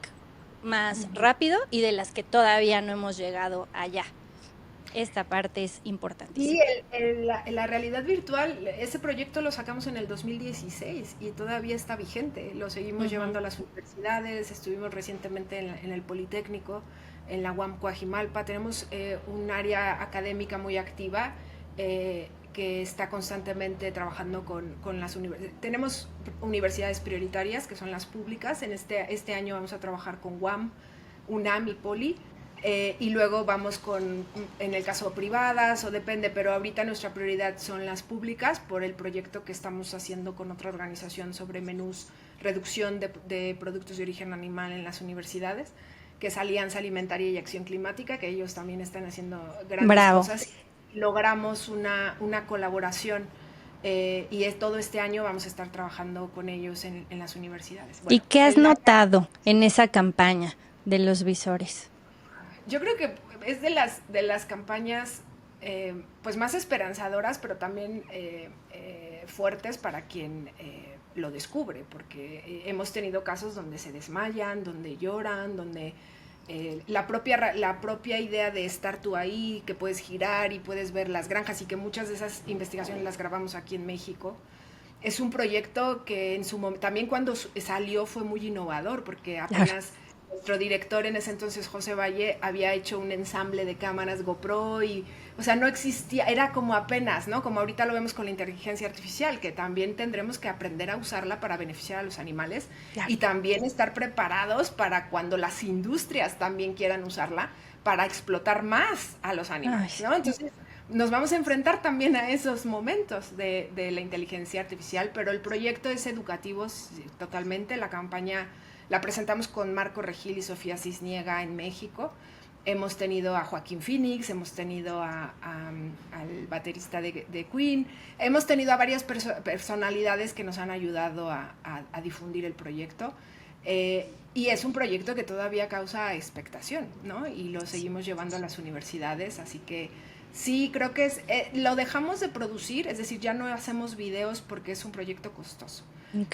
más rápido y de las que todavía no hemos llegado allá. Esta parte es Sí, importantísima. la realidad virtual, ese proyecto lo sacamos en el 2016 y todavía está vigente. Lo seguimos Ujú. llevando a las universidades, estuvimos recientemente en el Politécnico en la UAM Coajimalpa. Tenemos un área académica muy activa que está constantemente trabajando con las universidades. Tenemos universidades prioritarias, que son las públicas. Este año vamos a trabajar con UAM, UNAM y Poli. Y luego vamos en el caso privadas o depende, pero ahorita nuestra prioridad son las públicas por el proyecto que estamos haciendo con otra organización sobre menús, reducción de productos de origen animal en las universidades, que es Alianza Alimentaria y Acción Climática, que ellos también están haciendo grandes cosas. Logramos una colaboración y todo este año vamos a estar trabajando con ellos en las universidades. Bueno, ¿y qué has notado en esa campaña de los visores? Yo creo que es de las campañas pues más esperanzadoras, pero también fuertes para quien lo descubre, porque hemos tenido casos donde se desmayan, donde lloran, donde la propia idea de estar tú ahí, que puedes girar y puedes ver las granjas, y que muchas de esas investigaciones las grabamos aquí en México. Es un proyecto que en su momento, también cuando salió fue muy innovador, porque apenas nuestro director en ese entonces, José Valle, había hecho un ensamble de cámaras GoPro y, o sea, no existía, era como apenas, ¿no? Como ahorita lo vemos con la inteligencia artificial, que también tendremos que aprender a usarla para beneficiar a los animales y también estar preparados para cuando las industrias también quieran usarla para explotar más a los animales, ¿no? Entonces, nos vamos a enfrentar también a esos momentos de la inteligencia artificial, pero el proyecto es educativo totalmente. La campaña la presentamos con Marco Regil y Sofía Cisniega en México. Hemos tenido a Joaquín Phoenix, hemos tenido al baterista de Queen, hemos tenido a varias personalidades que nos han ayudado a difundir el proyecto. Y es un proyecto que todavía causa expectación, ¿no? Y lo seguimos llevando a las universidades, así que sí, creo que lo dejamos de producir, es decir, ya no hacemos videos porque es un proyecto costoso.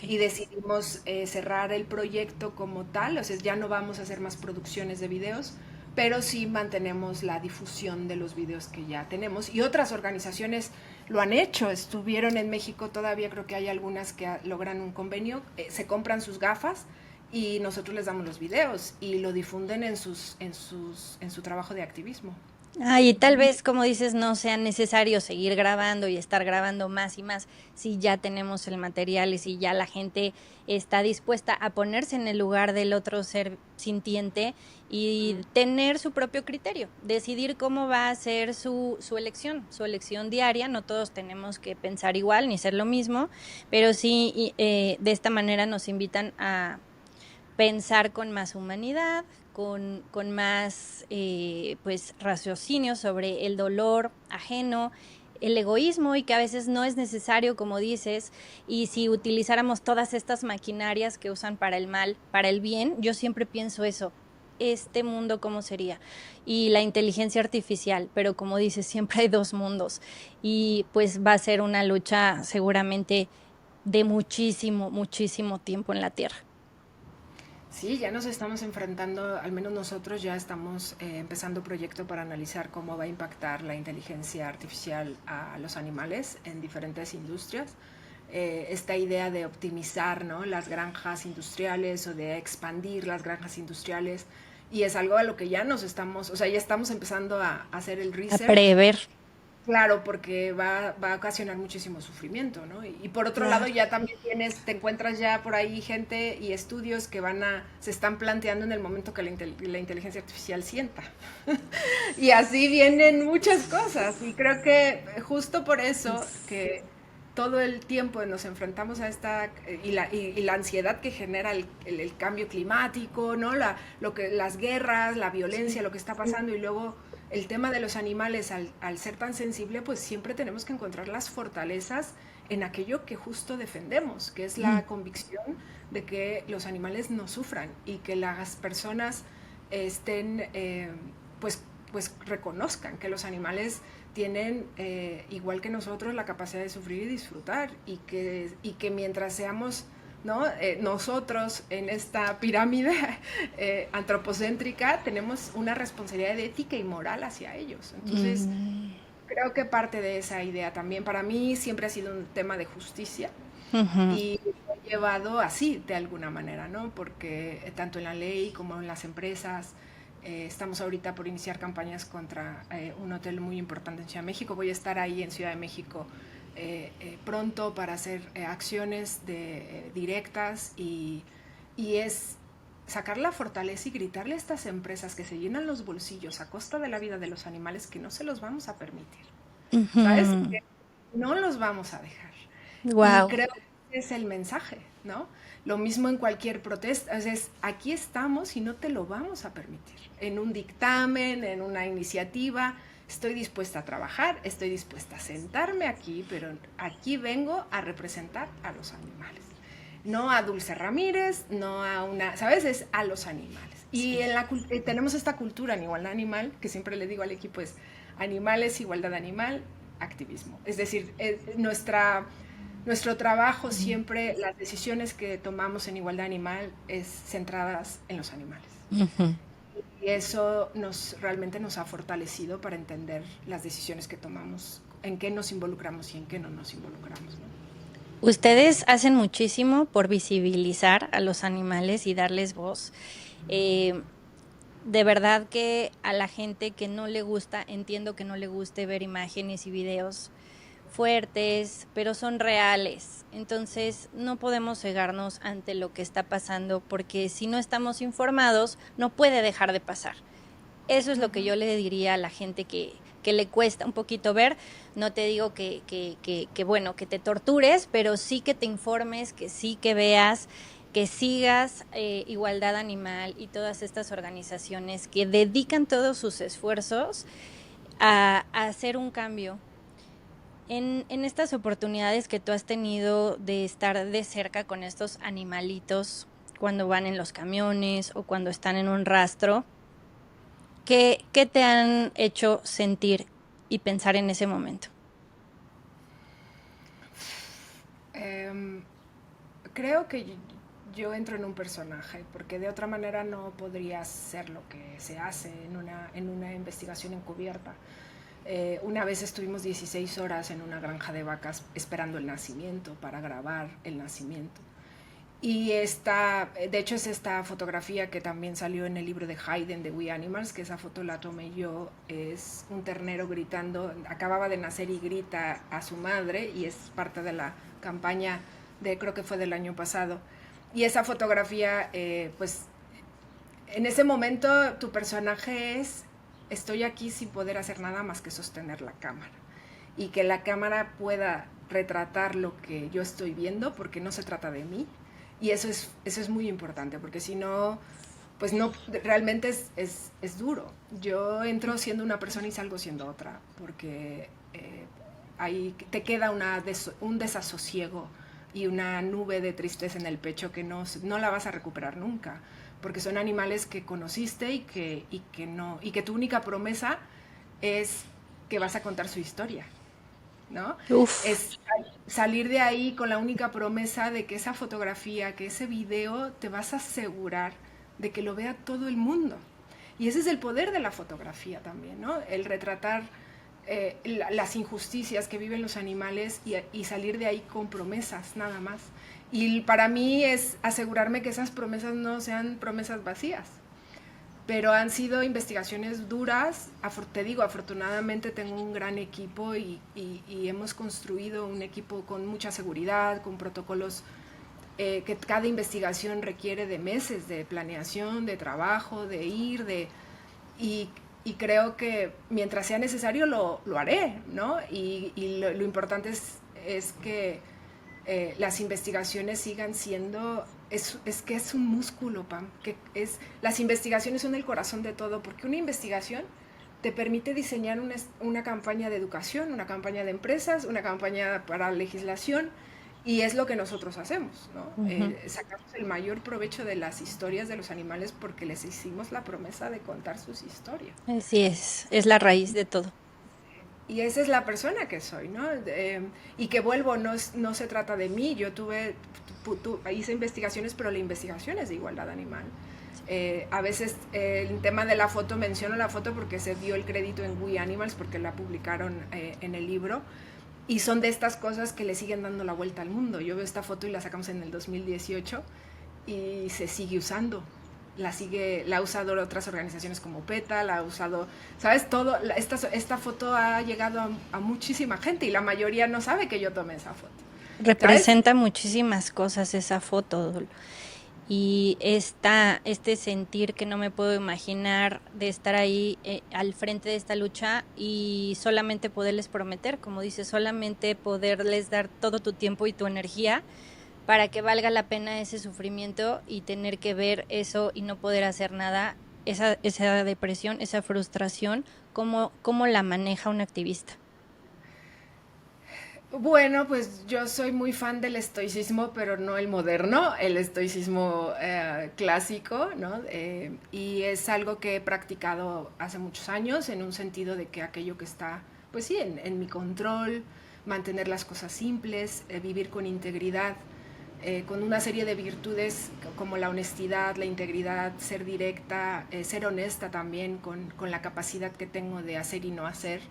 Y decidimos cerrar el proyecto como tal, o sea, ya no vamos a hacer más producciones de videos, pero sí mantenemos la difusión de los videos que ya tenemos. Y otras organizaciones lo han hecho, estuvieron en México, todavía creo que hay algunas que logran un convenio, se compran sus gafas y nosotros les damos los videos y lo difunden en su trabajo de activismo. Y tal vez, como dices, no sea necesario seguir grabando y estar grabando más y más si ya tenemos el material y si ya la gente está dispuesta a ponerse en el lugar del otro ser sintiente y tener su propio criterio, decidir cómo va a ser su elección diaria. No todos tenemos que pensar igual ni ser lo mismo, pero sí de esta manera nos invitan a pensar con más humanidad, con más pues raciocinio sobre el dolor ajeno, el egoísmo, y que a veces no es necesario, como dices, y si utilizáramos todas estas maquinarias que usan para el mal, para el bien, yo siempre pienso eso, este mundo cómo sería, y la inteligencia artificial, pero como dices, siempre hay dos mundos, y pues va a ser una lucha seguramente de muchísimo, muchísimo tiempo en la Tierra. Sí, ya nos estamos enfrentando, al menos nosotros ya estamos empezando proyecto para analizar cómo va a impactar la inteligencia artificial a los animales en diferentes industrias. Esta idea de optimizar, ¿no?, las granjas industriales o de expandir las granjas industriales, y es algo a lo que ya nos estamos, o sea, ya estamos empezando a hacer el research. A prever. Claro, porque va a ocasionar muchísimo sufrimiento, ¿no? Y por otro lado ya también te encuentras ya por ahí gente y estudios que se están planteando en el momento que la inteligencia artificial sienta. Y así vienen muchas cosas. Y creo que justo por eso que todo el tiempo nos enfrentamos a y la ansiedad que genera el cambio climático, ¿no? Las guerras, la violencia, lo que está pasando, y luego el tema de los animales, al ser tan sensible, pues siempre tenemos que encontrar las fortalezas en aquello que justo defendemos, que es la convicción de que los animales no sufran y que las personas estén, pues reconozcan que los animales tienen, igual que nosotros, la capacidad de sufrir y disfrutar, y que mientras seamos, ¿no?, nosotros en esta pirámide antropocéntrica tenemos una responsabilidad de ética y moral hacia ellos. Entonces, creo que parte de esa idea también para mí siempre ha sido un tema de justicia, y lo he llevado así de alguna manera, ¿no?, porque tanto en la ley como en las empresas Estamos ahorita por iniciar campañas contra un hotel muy importante en Ciudad de México. Voy a estar ahí en Ciudad de México pronto para hacer acciones directas y es sacar la fortaleza y gritarle a estas empresas que se llenan los bolsillos a costa de la vida de los animales que no se los vamos a permitir. ¿Sabes? Que no los vamos a dejar. Wow. Y creo que ese es el mensaje, ¿no? Lo mismo en cualquier protesta, es aquí estamos y no te lo vamos a permitir. En un dictamen, en una iniciativa, estoy dispuesta a trabajar, estoy dispuesta a sentarme aquí, pero aquí vengo a representar a los animales. No a Dulce Ramírez, no a una, ¿sabes? Es a los animales. Y sí. Tenemos esta cultura en igualdad animal, que siempre le digo al equipo es animales, igualdad animal, activismo. Es decir, nuestro trabajo siempre, las decisiones que tomamos en igualdad animal es centradas en los animales. Uh-huh. Y eso realmente nos ha fortalecido para entender las decisiones que tomamos, en qué nos involucramos y en qué no nos involucramos, ¿no? Ustedes hacen muchísimo por visibilizar a los animales y darles voz. De verdad que a la gente que no le gusta, entiendo que no le guste ver imágenes y videos fuertes, pero son reales. Entonces no podemos cegarnos ante lo que está pasando, porque si no estamos informados, no puede dejar de pasar. Eso es lo que yo le diría a la gente que le cuesta un poquito ver. No te digo que bueno, que te tortures, pero sí que te informes, que sí que veas, que sigas Igualdad Animal y todas estas organizaciones que dedican todos sus esfuerzos a hacer un cambio. En estas oportunidades que tú has tenido de estar de cerca con estos animalitos cuando van en los camiones o cuando están en un rastro, ¿qué te han hecho sentir y pensar en ese momento? Creo que yo entro en un personaje, porque de otra manera no podría ser lo que se hace en una investigación encubierta. Una vez estuvimos 16 horas en una granja de vacas esperando el nacimiento, para grabar el nacimiento. Y de hecho es esta fotografía que también salió en el libro de Hayden, de We Animals, que esa foto la tomé yo. Es un ternero gritando, acababa de nacer y grita a su madre, y es parte de la campaña creo que fue del año pasado. Y esa fotografía, pues en ese momento tu personaje es: estoy aquí sin poder hacer nada más que sostener la cámara, y que la cámara pueda retratar lo que yo estoy viendo, porque no se trata de mí. Y eso es muy importante, porque si no, pues no, realmente es duro. Yo entro siendo una persona y salgo siendo otra, porque ahí te queda un desasosiego y una nube de tristeza en el pecho que no la vas a recuperar nunca, porque son animales que conociste y que tu única promesa es que vas a contar su historia, ¿no? Uf. Es salir de ahí con la única promesa de que esa fotografía, que ese video, te vas a asegurar de que lo vea todo el mundo. Y ese es el poder de la fotografía también, ¿no? El retratar las injusticias que viven los animales y salir de ahí con promesas, nada más. Y para mí es asegurarme que esas promesas no sean promesas vacías. Pero han sido investigaciones duras. Te digo, afortunadamente tengo un gran equipo y hemos construido un equipo con mucha seguridad, con protocolos que cada investigación requiere de meses de planeación, de trabajo, de ir, y creo que mientras sea necesario lo haré, ¿no? Y lo importante es que las investigaciones sigan siendo... Es que es un músculo, Pam, las investigaciones son el corazón de todo, porque una investigación te permite diseñar una campaña de educación, una campaña de empresas, una campaña para legislación, y es lo que nosotros hacemos, ¿no? Uh-huh. Sacamos el mayor provecho de las historias de los animales porque les hicimos la promesa de contar sus historias. Así es la raíz de todo. Y esa es la persona que soy, ¿no? Y que vuelvo, no se trata de mí. Yo hice investigaciones, pero la investigación es de igualdad animal. A veces el tema de la foto, menciono la foto porque se dio el crédito en We Animals, porque la publicaron en el libro. Y son de estas cosas que le siguen dando la vuelta al mundo. Yo veo esta foto y la sacamos en el 2018 y se sigue usando. la ha usado otras organizaciones como PETA, la ha usado, ¿sabes? Esta foto ha llegado a muchísima gente y la mayoría no sabe que yo tomé esa foto, ¿sabes? Representa muchísimas cosas esa foto, Dul. Y este sentir que no me puedo imaginar de estar ahí al frente de esta lucha y solamente poderles prometer, como dices, solamente poderles dar todo tu tiempo y tu energía para que valga la pena ese sufrimiento y tener que ver eso y no poder hacer nada, esa depresión, esa frustración, ¿cómo la maneja un activista? Bueno, pues yo soy muy fan del estoicismo, pero no el moderno, el estoicismo clásico, ¿no? Y es algo que he practicado hace muchos años en un sentido de que aquello que está, pues sí, en mi control, mantener las cosas simples, vivir con integridad, con una serie de virtudes como la honestidad, la integridad, ser directa, ser honesta también con la capacidad que tengo de hacer y no hacer.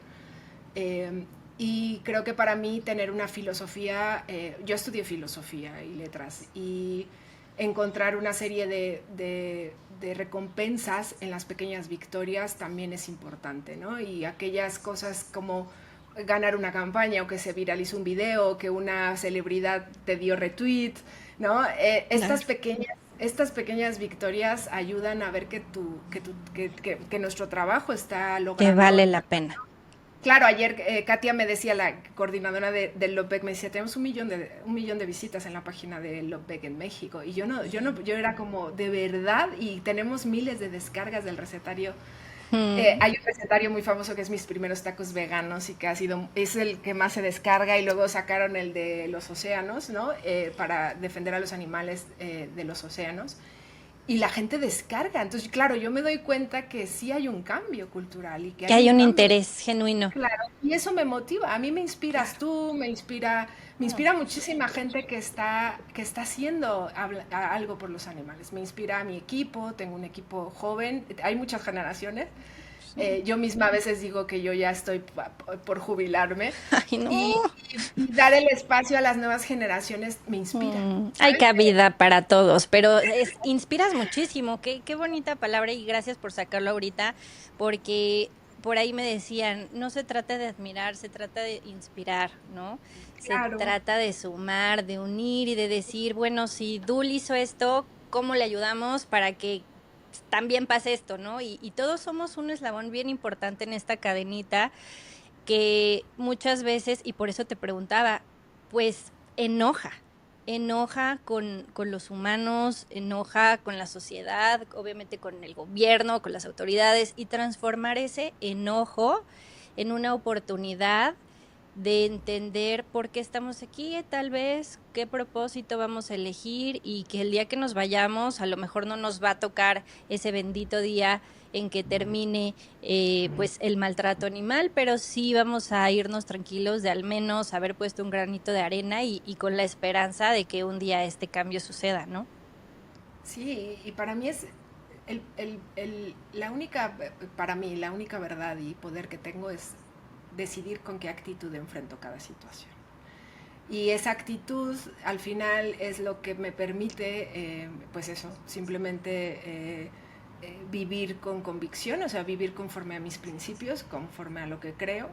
Eh, y creo que para mí tener una filosofía, yo estudié filosofía y letras, y encontrar una serie de recompensas en las pequeñas victorias también es importante, ¿no? Y aquellas cosas como ganar una campaña o que se viralizó un video o que una celebridad te dio retweet, ¿no? Claro. Estas pequeñas victorias ayudan a ver que nuestro trabajo está Que logrando. vale la pena. Claro, ayer Katia me decía, la coordinadora del LOPEC, me decía, tenemos un millón de visitas en la página del LOPEC en México. Y yo era como, ¿de verdad? Y tenemos miles de descargas del recetario. Mm. Hay un recetario muy famoso que es Mis primeros tacos veganos y que es el que más se descarga, y luego sacaron el de los océanos, ¿no? Para defender a los animales de los océanos. Y la gente descarga. Entonces, claro, yo me doy cuenta que sí hay un cambio cultural y que Que hay hay un un cambio. interés genuino. Claro, y eso me motiva. A mí me inspiras Claro. tú, me inspira muchísima gente que está haciendo algo por los animales. Me inspira a mi equipo, tengo un equipo joven, hay muchas generaciones. Yo misma a veces digo que yo ya estoy por jubilarme, Ay, no. y dar el espacio a las nuevas generaciones me inspira, Hay ¿sabes? cabida para todos, pero inspiras muchísimo. Qué bonita palabra y gracias por sacarlo ahorita, porque por ahí me decían, no se trata de admirar, se trata de inspirar, ¿no? Se Claro. trata de sumar, de unir y de decir, bueno, si Dul hizo esto, ¿cómo le ayudamos para que también pase esto, ¿no? Y todos somos un eslabón bien importante en esta cadenita que muchas veces, y por eso te preguntaba, pues enoja con los humanos, enoja con la sociedad, obviamente con el gobierno, con las autoridades, y transformar ese enojo en una oportunidad de entender por qué estamos aquí, tal vez qué propósito vamos a elegir y que el día que nos vayamos a lo mejor no nos va a tocar ese bendito día en que termine pues el maltrato animal, pero sí vamos a irnos tranquilos de al menos haber puesto un granito de arena y con la esperanza de que un día este cambio suceda, ¿no? Sí, y para mí es la única, para mí, la única verdad y poder que tengo es decidir con qué actitud enfrento cada situación. Y esa actitud al final es lo que me permite, pues eso, simplemente vivir con convicción, o sea, vivir conforme a mis principios, conforme a lo que creo,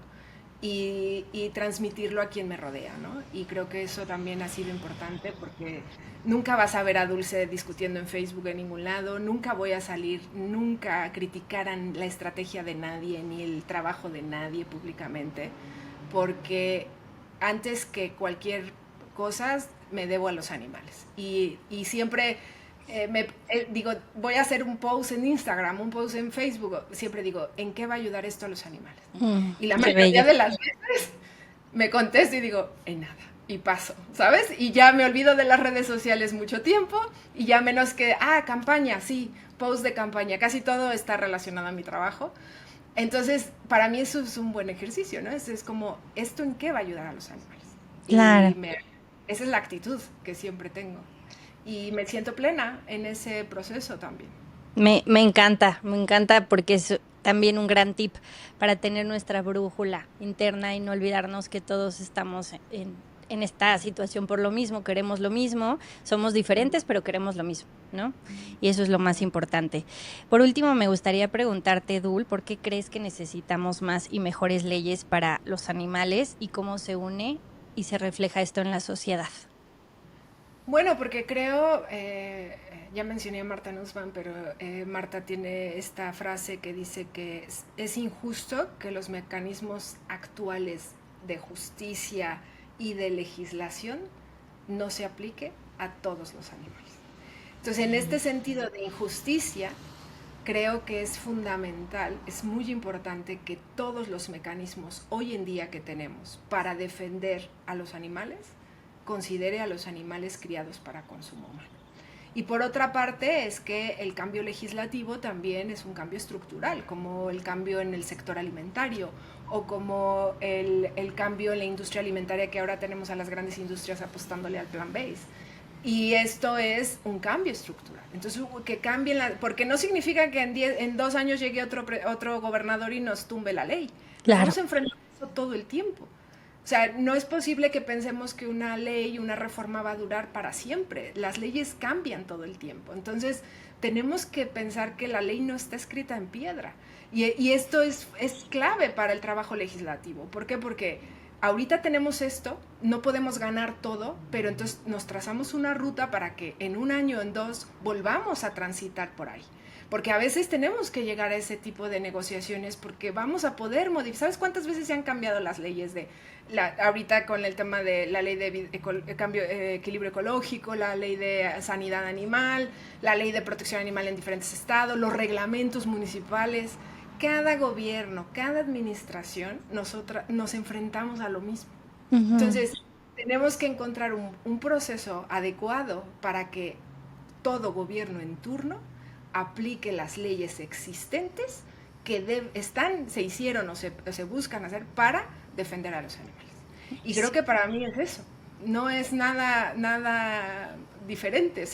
y transmitirlo a quien me rodea, ¿no? Y creo que eso también ha sido importante porque nunca vas a ver a Dulce discutiendo en Facebook en ningún lado, nunca voy a salir, nunca a criticar la estrategia de nadie ni el trabajo de nadie públicamente, porque antes que cualquier cosa me debo a los animales. Y siempre digo, voy a hacer un post en Instagram, un post en Facebook, siempre digo, ¿en qué va a ayudar esto a los animales? ¿No? Y la Qué mayoría bello. de las veces me contesto y digo, en nada. Y paso, ¿sabes? Y ya me olvido de las redes sociales mucho tiempo y ya menos que, campaña, sí, post de campaña, casi todo está relacionado a mi trabajo. Entonces, para mí eso es un buen ejercicio, ¿no? Es como, ¿esto en qué va a ayudar a los animales? Claro. Esa es la actitud que siempre tengo. Y me siento plena en ese proceso también. Me encanta porque es también un gran tip para tener nuestra brújula interna y no olvidarnos que todos estamos en esta situación por lo mismo, queremos lo mismo, somos diferentes, pero queremos lo mismo, ¿no? Y eso es lo más importante. Por último, me gustaría preguntarte, Dul, ¿por qué crees que necesitamos más y mejores leyes para los animales y cómo se une y se refleja esto en la sociedad? Bueno, porque creo, ya mencioné a Marta Nussbaum, pero Marta tiene esta frase que dice que es injusto que los mecanismos actuales de justicia y de legislación no se aplique a todos los animales. Entonces, en este sentido de injusticia, creo que es fundamental, es muy importante que todos los mecanismos hoy en día que tenemos para defender a los animales considere a los animales criados para consumo humano. Y por otra parte es que el cambio legislativo también es un cambio estructural, como el cambio en el sector alimentario o como el cambio en la industria alimentaria, que ahora tenemos a las grandes industrias apostándole al plant-based. Y esto es un cambio estructural. Entonces, que cambien porque no significa que en 2 años llegue otro gobernador y nos tumbe la ley. Claro. Estamos enfrentando eso todo el tiempo. O sea, no es posible que pensemos que una ley, una reforma va a durar para siempre. Las leyes cambian todo el tiempo. Entonces, tenemos que pensar que la ley no está escrita en piedra. Y esto es clave para el trabajo legislativo. ¿Por qué? Porque ahorita tenemos esto, no podemos ganar todo, pero entonces nos trazamos una ruta para que en 1 año, en 2, volvamos a transitar por ahí. Porque a veces tenemos que llegar a ese tipo de negociaciones porque vamos a poder modificar. ¿Sabes cuántas veces se han cambiado las leyes ahorita con el tema de la ley de equilibrio ecológico, la ley de sanidad animal, la ley de protección animal en diferentes estados, los reglamentos municipales? Cada gobierno, cada administración, nos enfrentamos a lo mismo. Uh-huh. Entonces, tenemos que encontrar un proceso adecuado para que todo gobierno en turno aplique las leyes existentes que se hicieron o se buscan hacer para defender a los animales. Y creo que para mí es eso. No es nada diferente.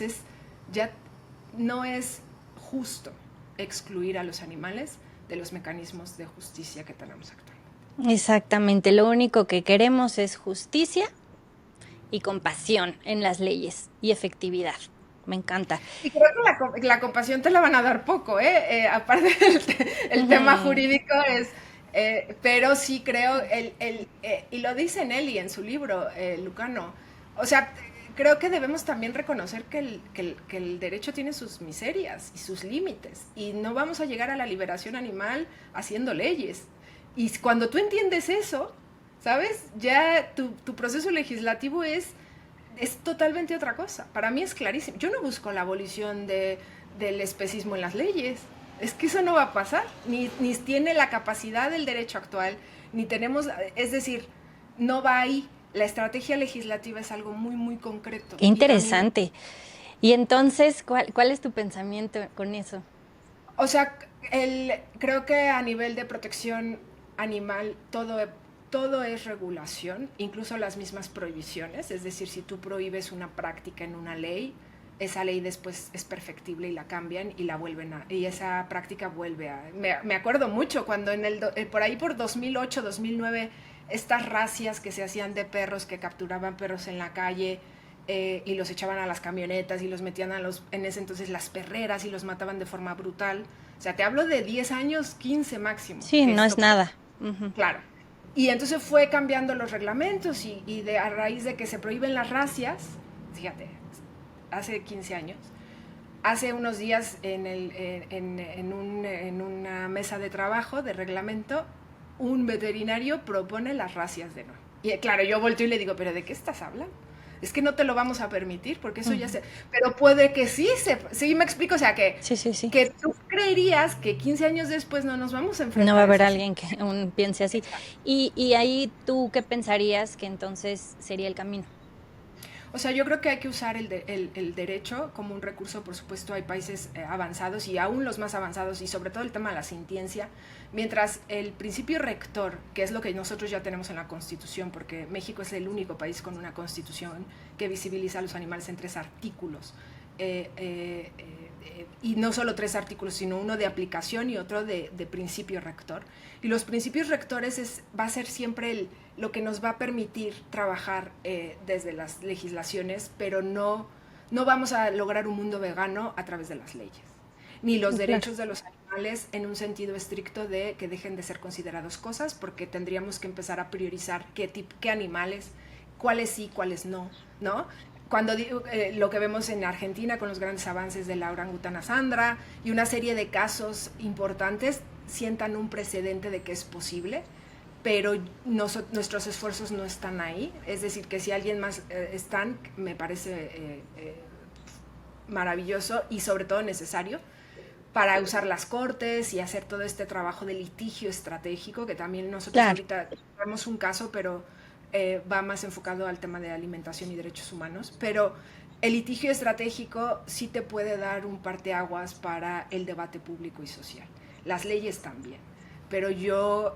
No es justo excluir a los animales de los mecanismos de justicia que tenemos actualmente. Exactamente. Lo único que queremos es justicia y compasión en las leyes y efectividad. Me encanta. Y creo que la compasión te la van a dar poco, aparte el tema jurídico pero sí creo, y lo dice Nelly en su libro, Lucano, o sea, creo que debemos también reconocer que el derecho tiene sus miserias y sus límites, y no vamos a llegar a la liberación animal haciendo leyes. Y cuando tú entiendes eso, ¿sabes? Ya tu proceso legislativo es totalmente otra cosa. Para mí es clarísimo. Yo no busco la abolición del especismo en las leyes. Es que eso no va a pasar. Ni tiene la capacidad del derecho actual, ni tenemos, es decir, no va ahí. La estrategia legislativa es algo muy, muy concreto. Qué interesante. Y entonces, ¿cuál es tu pensamiento con eso? O sea, creo que a nivel de protección animal, todo es regulación, incluso las mismas prohibiciones. Es decir, si tú prohíbes una práctica en una ley, esa ley después es perfectible y la cambian y la vuelven y esa práctica vuelve a... Me acuerdo mucho cuando por ahí por 2008, 2009, estas racias que se hacían de perros, que capturaban perros en la calle y los echaban a las camionetas y los metían en ese entonces las perreras y los mataban de forma brutal. O sea, te hablo de 10 años, 15 máximo. Sí, no es nada. Uh-huh. Claro. Y entonces fue cambiando los reglamentos a raíz de que se prohíben las racias, fíjate, hace 15 años, hace unos días en una mesa de trabajo de reglamento, un veterinario propone las racias de nuevo. Y claro, yo volteo y le digo, ¿pero de qué estás hablando? Es que no te lo vamos a permitir, porque eso ya se... Pero puede que sí, sí me explico, o sea, que, sí. que tú creerías que 15 años después no nos vamos a enfrentar. No va a haber alguien que piense así. Y ahí, ¿tú qué pensarías que entonces sería el camino? O sea, yo creo que hay que usar el derecho como un recurso. Por supuesto, hay países avanzados y aún los más avanzados, y sobre todo el tema de la sintiencia, mientras el principio rector, que es lo que nosotros ya tenemos en la Constitución, porque México es el único país con una Constitución que visibiliza a los animales en 3 artículos, y no solo 3 artículos, sino uno de aplicación y otro de principio rector. Y los principios rectores va a ser siempre lo que nos va a permitir trabajar desde las legislaciones, pero no vamos a lograr un mundo vegano a través de las leyes, ni los derechos de los animales en un sentido estricto de que dejen de ser considerados cosas, porque tendríamos que empezar a priorizar qué animales, cuáles sí, cuáles no, ¿no? Cuando lo que vemos en Argentina con los grandes avances de la orangutana Sandra y una serie de casos importantes sientan un precedente de que es posible, pero nuestros esfuerzos no están ahí. Es decir, que si alguien más están, me parece maravilloso y sobre todo necesario para usar las cortes y hacer todo este trabajo de litigio estratégico, que también nosotros ahorita tenemos un caso, pero va más enfocado al tema de alimentación y derechos humanos, pero el litigio estratégico sí te puede dar un parteaguas para el debate público y social. Las leyes también, pero yo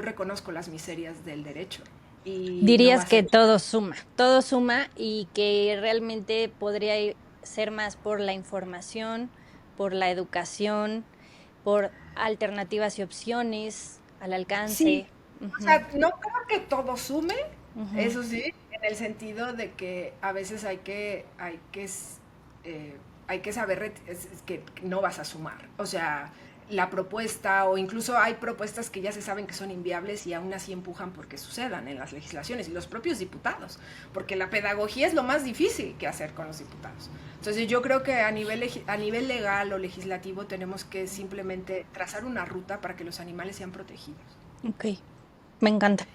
reconozco las miserias del derecho. Y dirías no que todo suma y que realmente podría ser más por la información, por la educación, por alternativas y opciones al alcance. Sí, o sea, no creo que todo sume, eso sí, en el sentido de que a veces hay que saber que no vas a sumar. O sea, la propuesta, o incluso hay propuestas que ya se saben que son inviables y aún así empujan porque sucedan en las legislaciones y los propios diputados, porque la pedagogía es lo más difícil que hacer con los diputados. Entonces yo creo que a nivel legal o legislativo tenemos que simplemente trazar una ruta para que los animales sean protegidos. Ok, me encanta.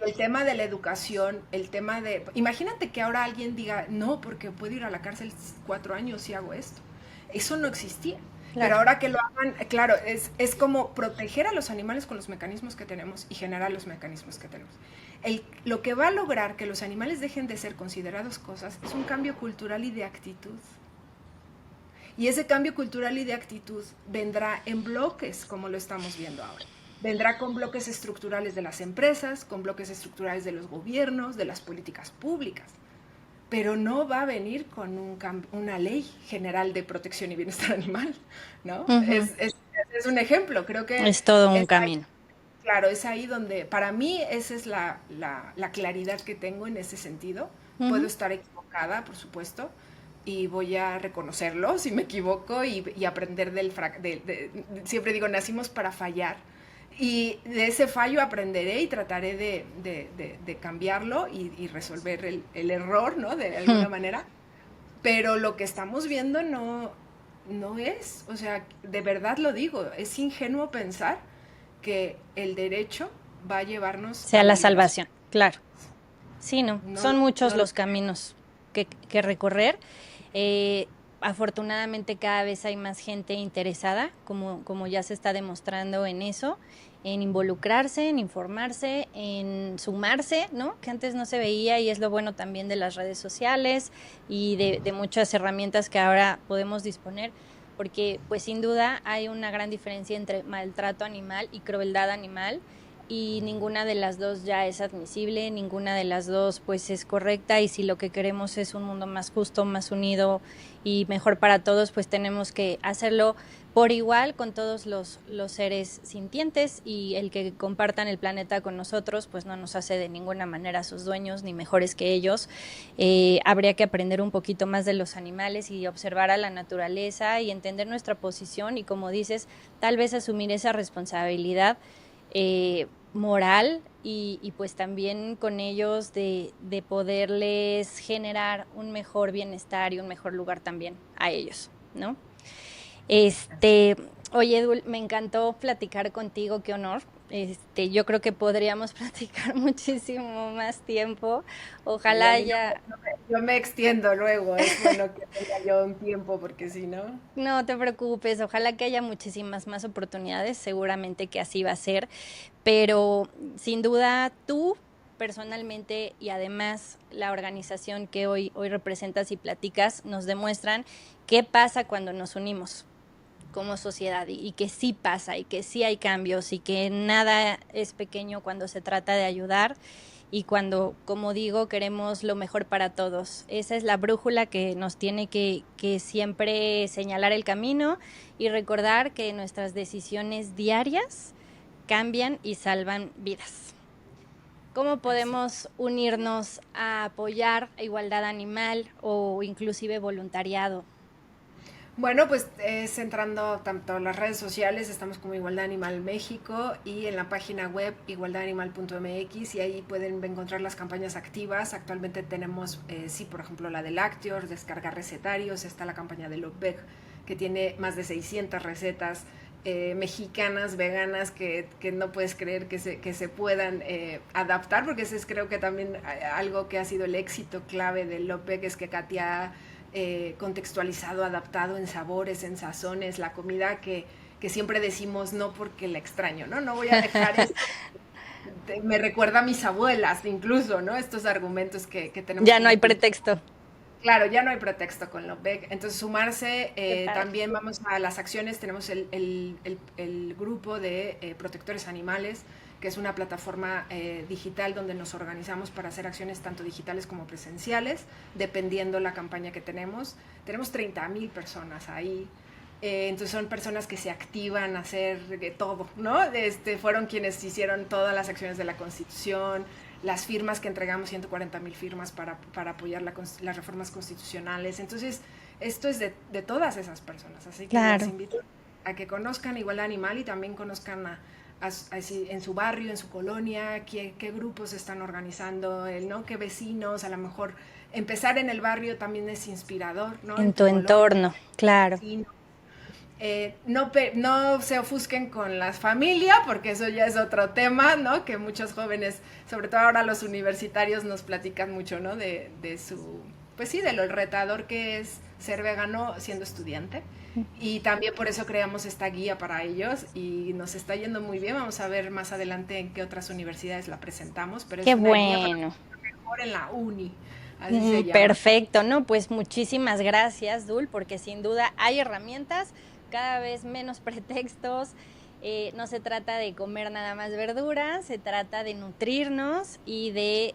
El tema de la educación, el tema de... Imagínate que ahora alguien diga, no, porque puedo ir a la cárcel 4 años si hago esto. Eso no existía. Claro. Pero ahora que lo hagan, claro, es como proteger a los animales con los mecanismos que tenemos y generar los mecanismos que tenemos. Lo que va a lograr que los animales dejen de ser considerados cosas es un cambio cultural y de actitud. Y ese cambio cultural y de actitud vendrá en bloques, como lo estamos viendo ahora. Vendrá con bloques estructurales de las empresas, con bloques estructurales de los gobiernos, de las políticas públicas, pero no va a venir con una ley general de protección y bienestar animal, ¿no? Es un ejemplo, creo que... Es todo un camino. Claro, es ahí donde, para mí, esa es la claridad que tengo en ese sentido. Puedo estar equivocada, por supuesto, y voy a reconocerlo si me equivoco y aprender siempre digo, nacimos para fallar. Y de ese fallo aprenderé y trataré de cambiarlo y resolver el error, ¿no? De alguna manera. Pero lo que estamos viendo no es, o sea, de verdad lo digo, es ingenuo pensar que el derecho va a llevarnos sea la salvación, claro. Sí, no, son muchos los caminos que recorrer. Afortunadamente cada vez hay más gente interesada, como ya se está demostrando en eso, en involucrarse, en informarse, en sumarse, ¿no? Que antes no se veía, y es lo bueno también de las redes sociales y de muchas herramientas que ahora podemos disponer, porque pues sin duda hay una gran diferencia entre maltrato animal y crueldad animal, y ninguna de las dos ya es admisible, ninguna de las dos pues es correcta, y si lo que queremos es un mundo más justo, más unido y mejor para todos, pues tenemos que hacerlo por igual con todos los seres sintientes, y el que compartan el planeta con nosotros pues no nos hace de ninguna manera sus dueños ni mejores que ellos. Habría que aprender un poquito más de los animales y observar a la naturaleza y entender nuestra posición, y como dices, tal vez asumir esa responsabilidad moral y pues también con ellos de poderles generar un mejor bienestar y un mejor lugar también a ellos, ¿no? Oye, Edul, me encantó platicar contigo, qué honor. Yo creo que podríamos platicar muchísimo más tiempo. Ojalá ya... Yo me extiendo luego, es bueno que tenga yo un tiempo, porque si no... No te preocupes, ojalá que haya muchísimas más oportunidades, seguramente que así va a ser, pero sin duda tú personalmente, y además la organización que hoy representas y platicas, nos demuestran qué pasa cuando nos unimos como sociedad, y que sí pasa, y que sí hay cambios, y que nada es pequeño cuando se trata de ayudar, y cuando, como digo, queremos lo mejor para todos. Esa es la brújula que nos tiene que siempre señalar el camino, y recordar que nuestras decisiones diarias cambian y salvan vidas. ¿Cómo podemos unirnos a apoyar a Igualdad Animal o inclusive voluntariado? Bueno, pues es entrando tanto en las redes sociales, estamos como Igualdad Animal México y en la página web igualdadanimal.mx y ahí pueden encontrar las campañas activas. Actualmente tenemos, sí, por ejemplo, la de lácteos, descargar recetarios, está la campaña de Lopec que tiene más de 600 recetas mexicanas, veganas, que no puedes creer que se puedan adaptar, porque ese es creo que también algo que ha sido el éxito clave de Lopec, es que Katia contextualizado, adaptado en sabores, en sazones, la comida que siempre decimos no porque la extraño, ¿no? No voy a dejar esto. Me recuerda a mis abuelas, incluso, ¿no? Estos argumentos que tenemos Ya no hay como cultura. pretexto. Claro, ya no hay pretexto con Lopec. Entonces, sumarse, Qué padre. también vamos a las acciones. Tenemos el grupo de protectores animales, que es una plataforma digital donde nos organizamos para hacer acciones tanto digitales como presenciales, dependiendo la campaña que tenemos. Tenemos 30,000 personas ahí. Entonces son personas que se activan a hacer todo, ¿no? Fueron quienes hicieron todas las acciones de la Constitución, las firmas que entregamos, 140,000 firmas para apoyar las reformas constitucionales. Entonces, esto es de todas esas personas. Así que les Claro. invito a que conozcan Igualdad Animal y también conozcan en su barrio, en su colonia, qué grupos están organizando, ¿no? Qué vecinos, a lo mejor empezar en el barrio también es inspirador, ¿no? En En tu tu colonia, entorno, claro. vecino. No se ofusquen con la familia, porque eso ya es otro tema, ¿no? Que muchos jóvenes, sobre todo ahora los universitarios, nos platican mucho, ¿no? De su, pues sí, de lo retador que es ser vegano siendo estudiante. Y también por eso creamos esta guía para ellos y nos está yendo muy bien. Vamos a ver más adelante en qué otras universidades la presentamos, pero Qué es una guía para bueno. mejor en la uni, así se llama. Perfecto, ¿no? Pues muchísimas gracias, Dul, porque sin duda hay herramientas, cada vez menos pretextos. No se trata de comer nada más verduras, se trata de nutrirnos y de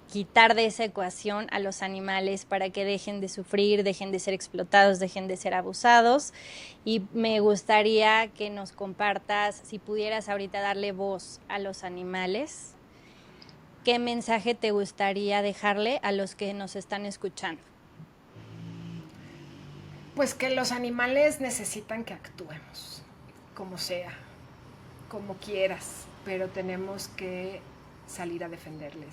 quitar de esa ecuación a los animales para que dejen de sufrir, dejen de ser explotados, dejen de ser abusados. Y me gustaría que nos compartas, si pudieras ahorita darle voz a los animales, ¿qué mensaje te gustaría dejarle a los que nos están escuchando? Pues que los animales necesitan que actuemos, como sea, como quieras, pero tenemos que salir a defenderles.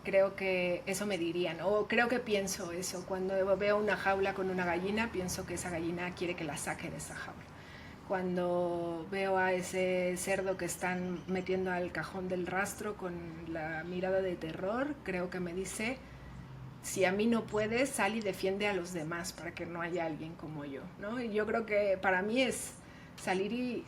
Creo que eso me dirían, o creo que pienso eso. Cuando veo una jaula con una gallina, pienso que esa gallina quiere que la saque de esa jaula. Cuando veo a ese cerdo que están metiendo al cajón del rastro con la mirada de terror, creo que me dice, si a mí no puedes, sal y defiende a los demás para que no haya alguien como yo, ¿no? Y yo creo que para mí es salir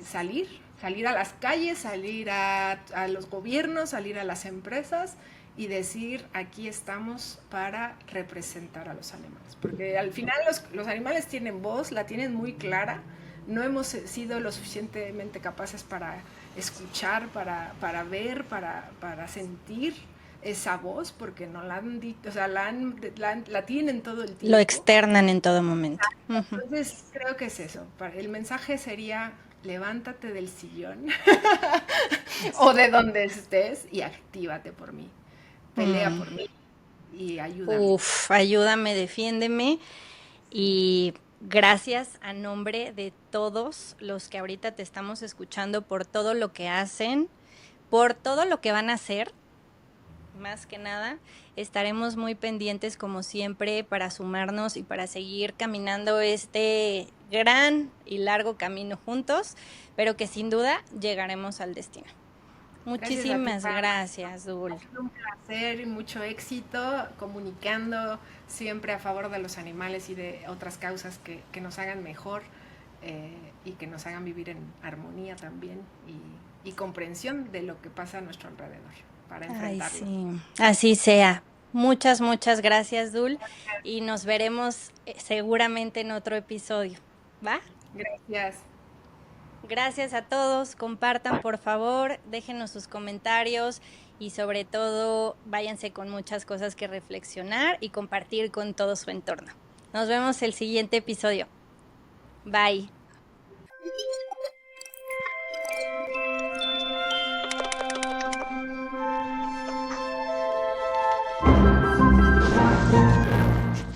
a las calles, salir a los gobiernos, salir a las empresas y decir, aquí estamos para representar a los animales. Porque al final los animales tienen voz, la tienen muy clara, no hemos sido lo suficientemente capaces para escuchar, para ver, para sentir esa voz, porque no la han dicho, o sea, la tienen todo el Lo tiempo. externan en todo momento. Entonces, creo que es eso. El mensaje sería, levántate del sillón o de donde estés y actívate por mí. Pelea Mm. por mí y ayúdame. Uf, ayúdame, defiéndeme y gracias a nombre de todos los que ahorita te estamos escuchando por todo lo que hacen, por todo lo que van a hacer. Más que nada, estaremos muy pendientes como siempre para sumarnos y para seguir caminando este gran y largo camino juntos, pero que sin duda llegaremos al destino. Gracias a ti, Muchísimas Pam. gracias, Ha Dul. sido un placer y mucho éxito comunicando siempre a favor de los animales y de otras causas que nos hagan mejor y que nos hagan vivir en armonía también y comprensión de lo que pasa a nuestro alrededor para Ay, enfrentarlo. sí, así sea. Muchas gracias, Dul, y nos veremos seguramente en otro episodio. ¿Va? Gracias. Gracias a todos, compartan por favor, déjenos sus comentarios y sobre todo váyanse con muchas cosas que reflexionar y compartir con todo su entorno. Nos vemos el siguiente episodio. Bye.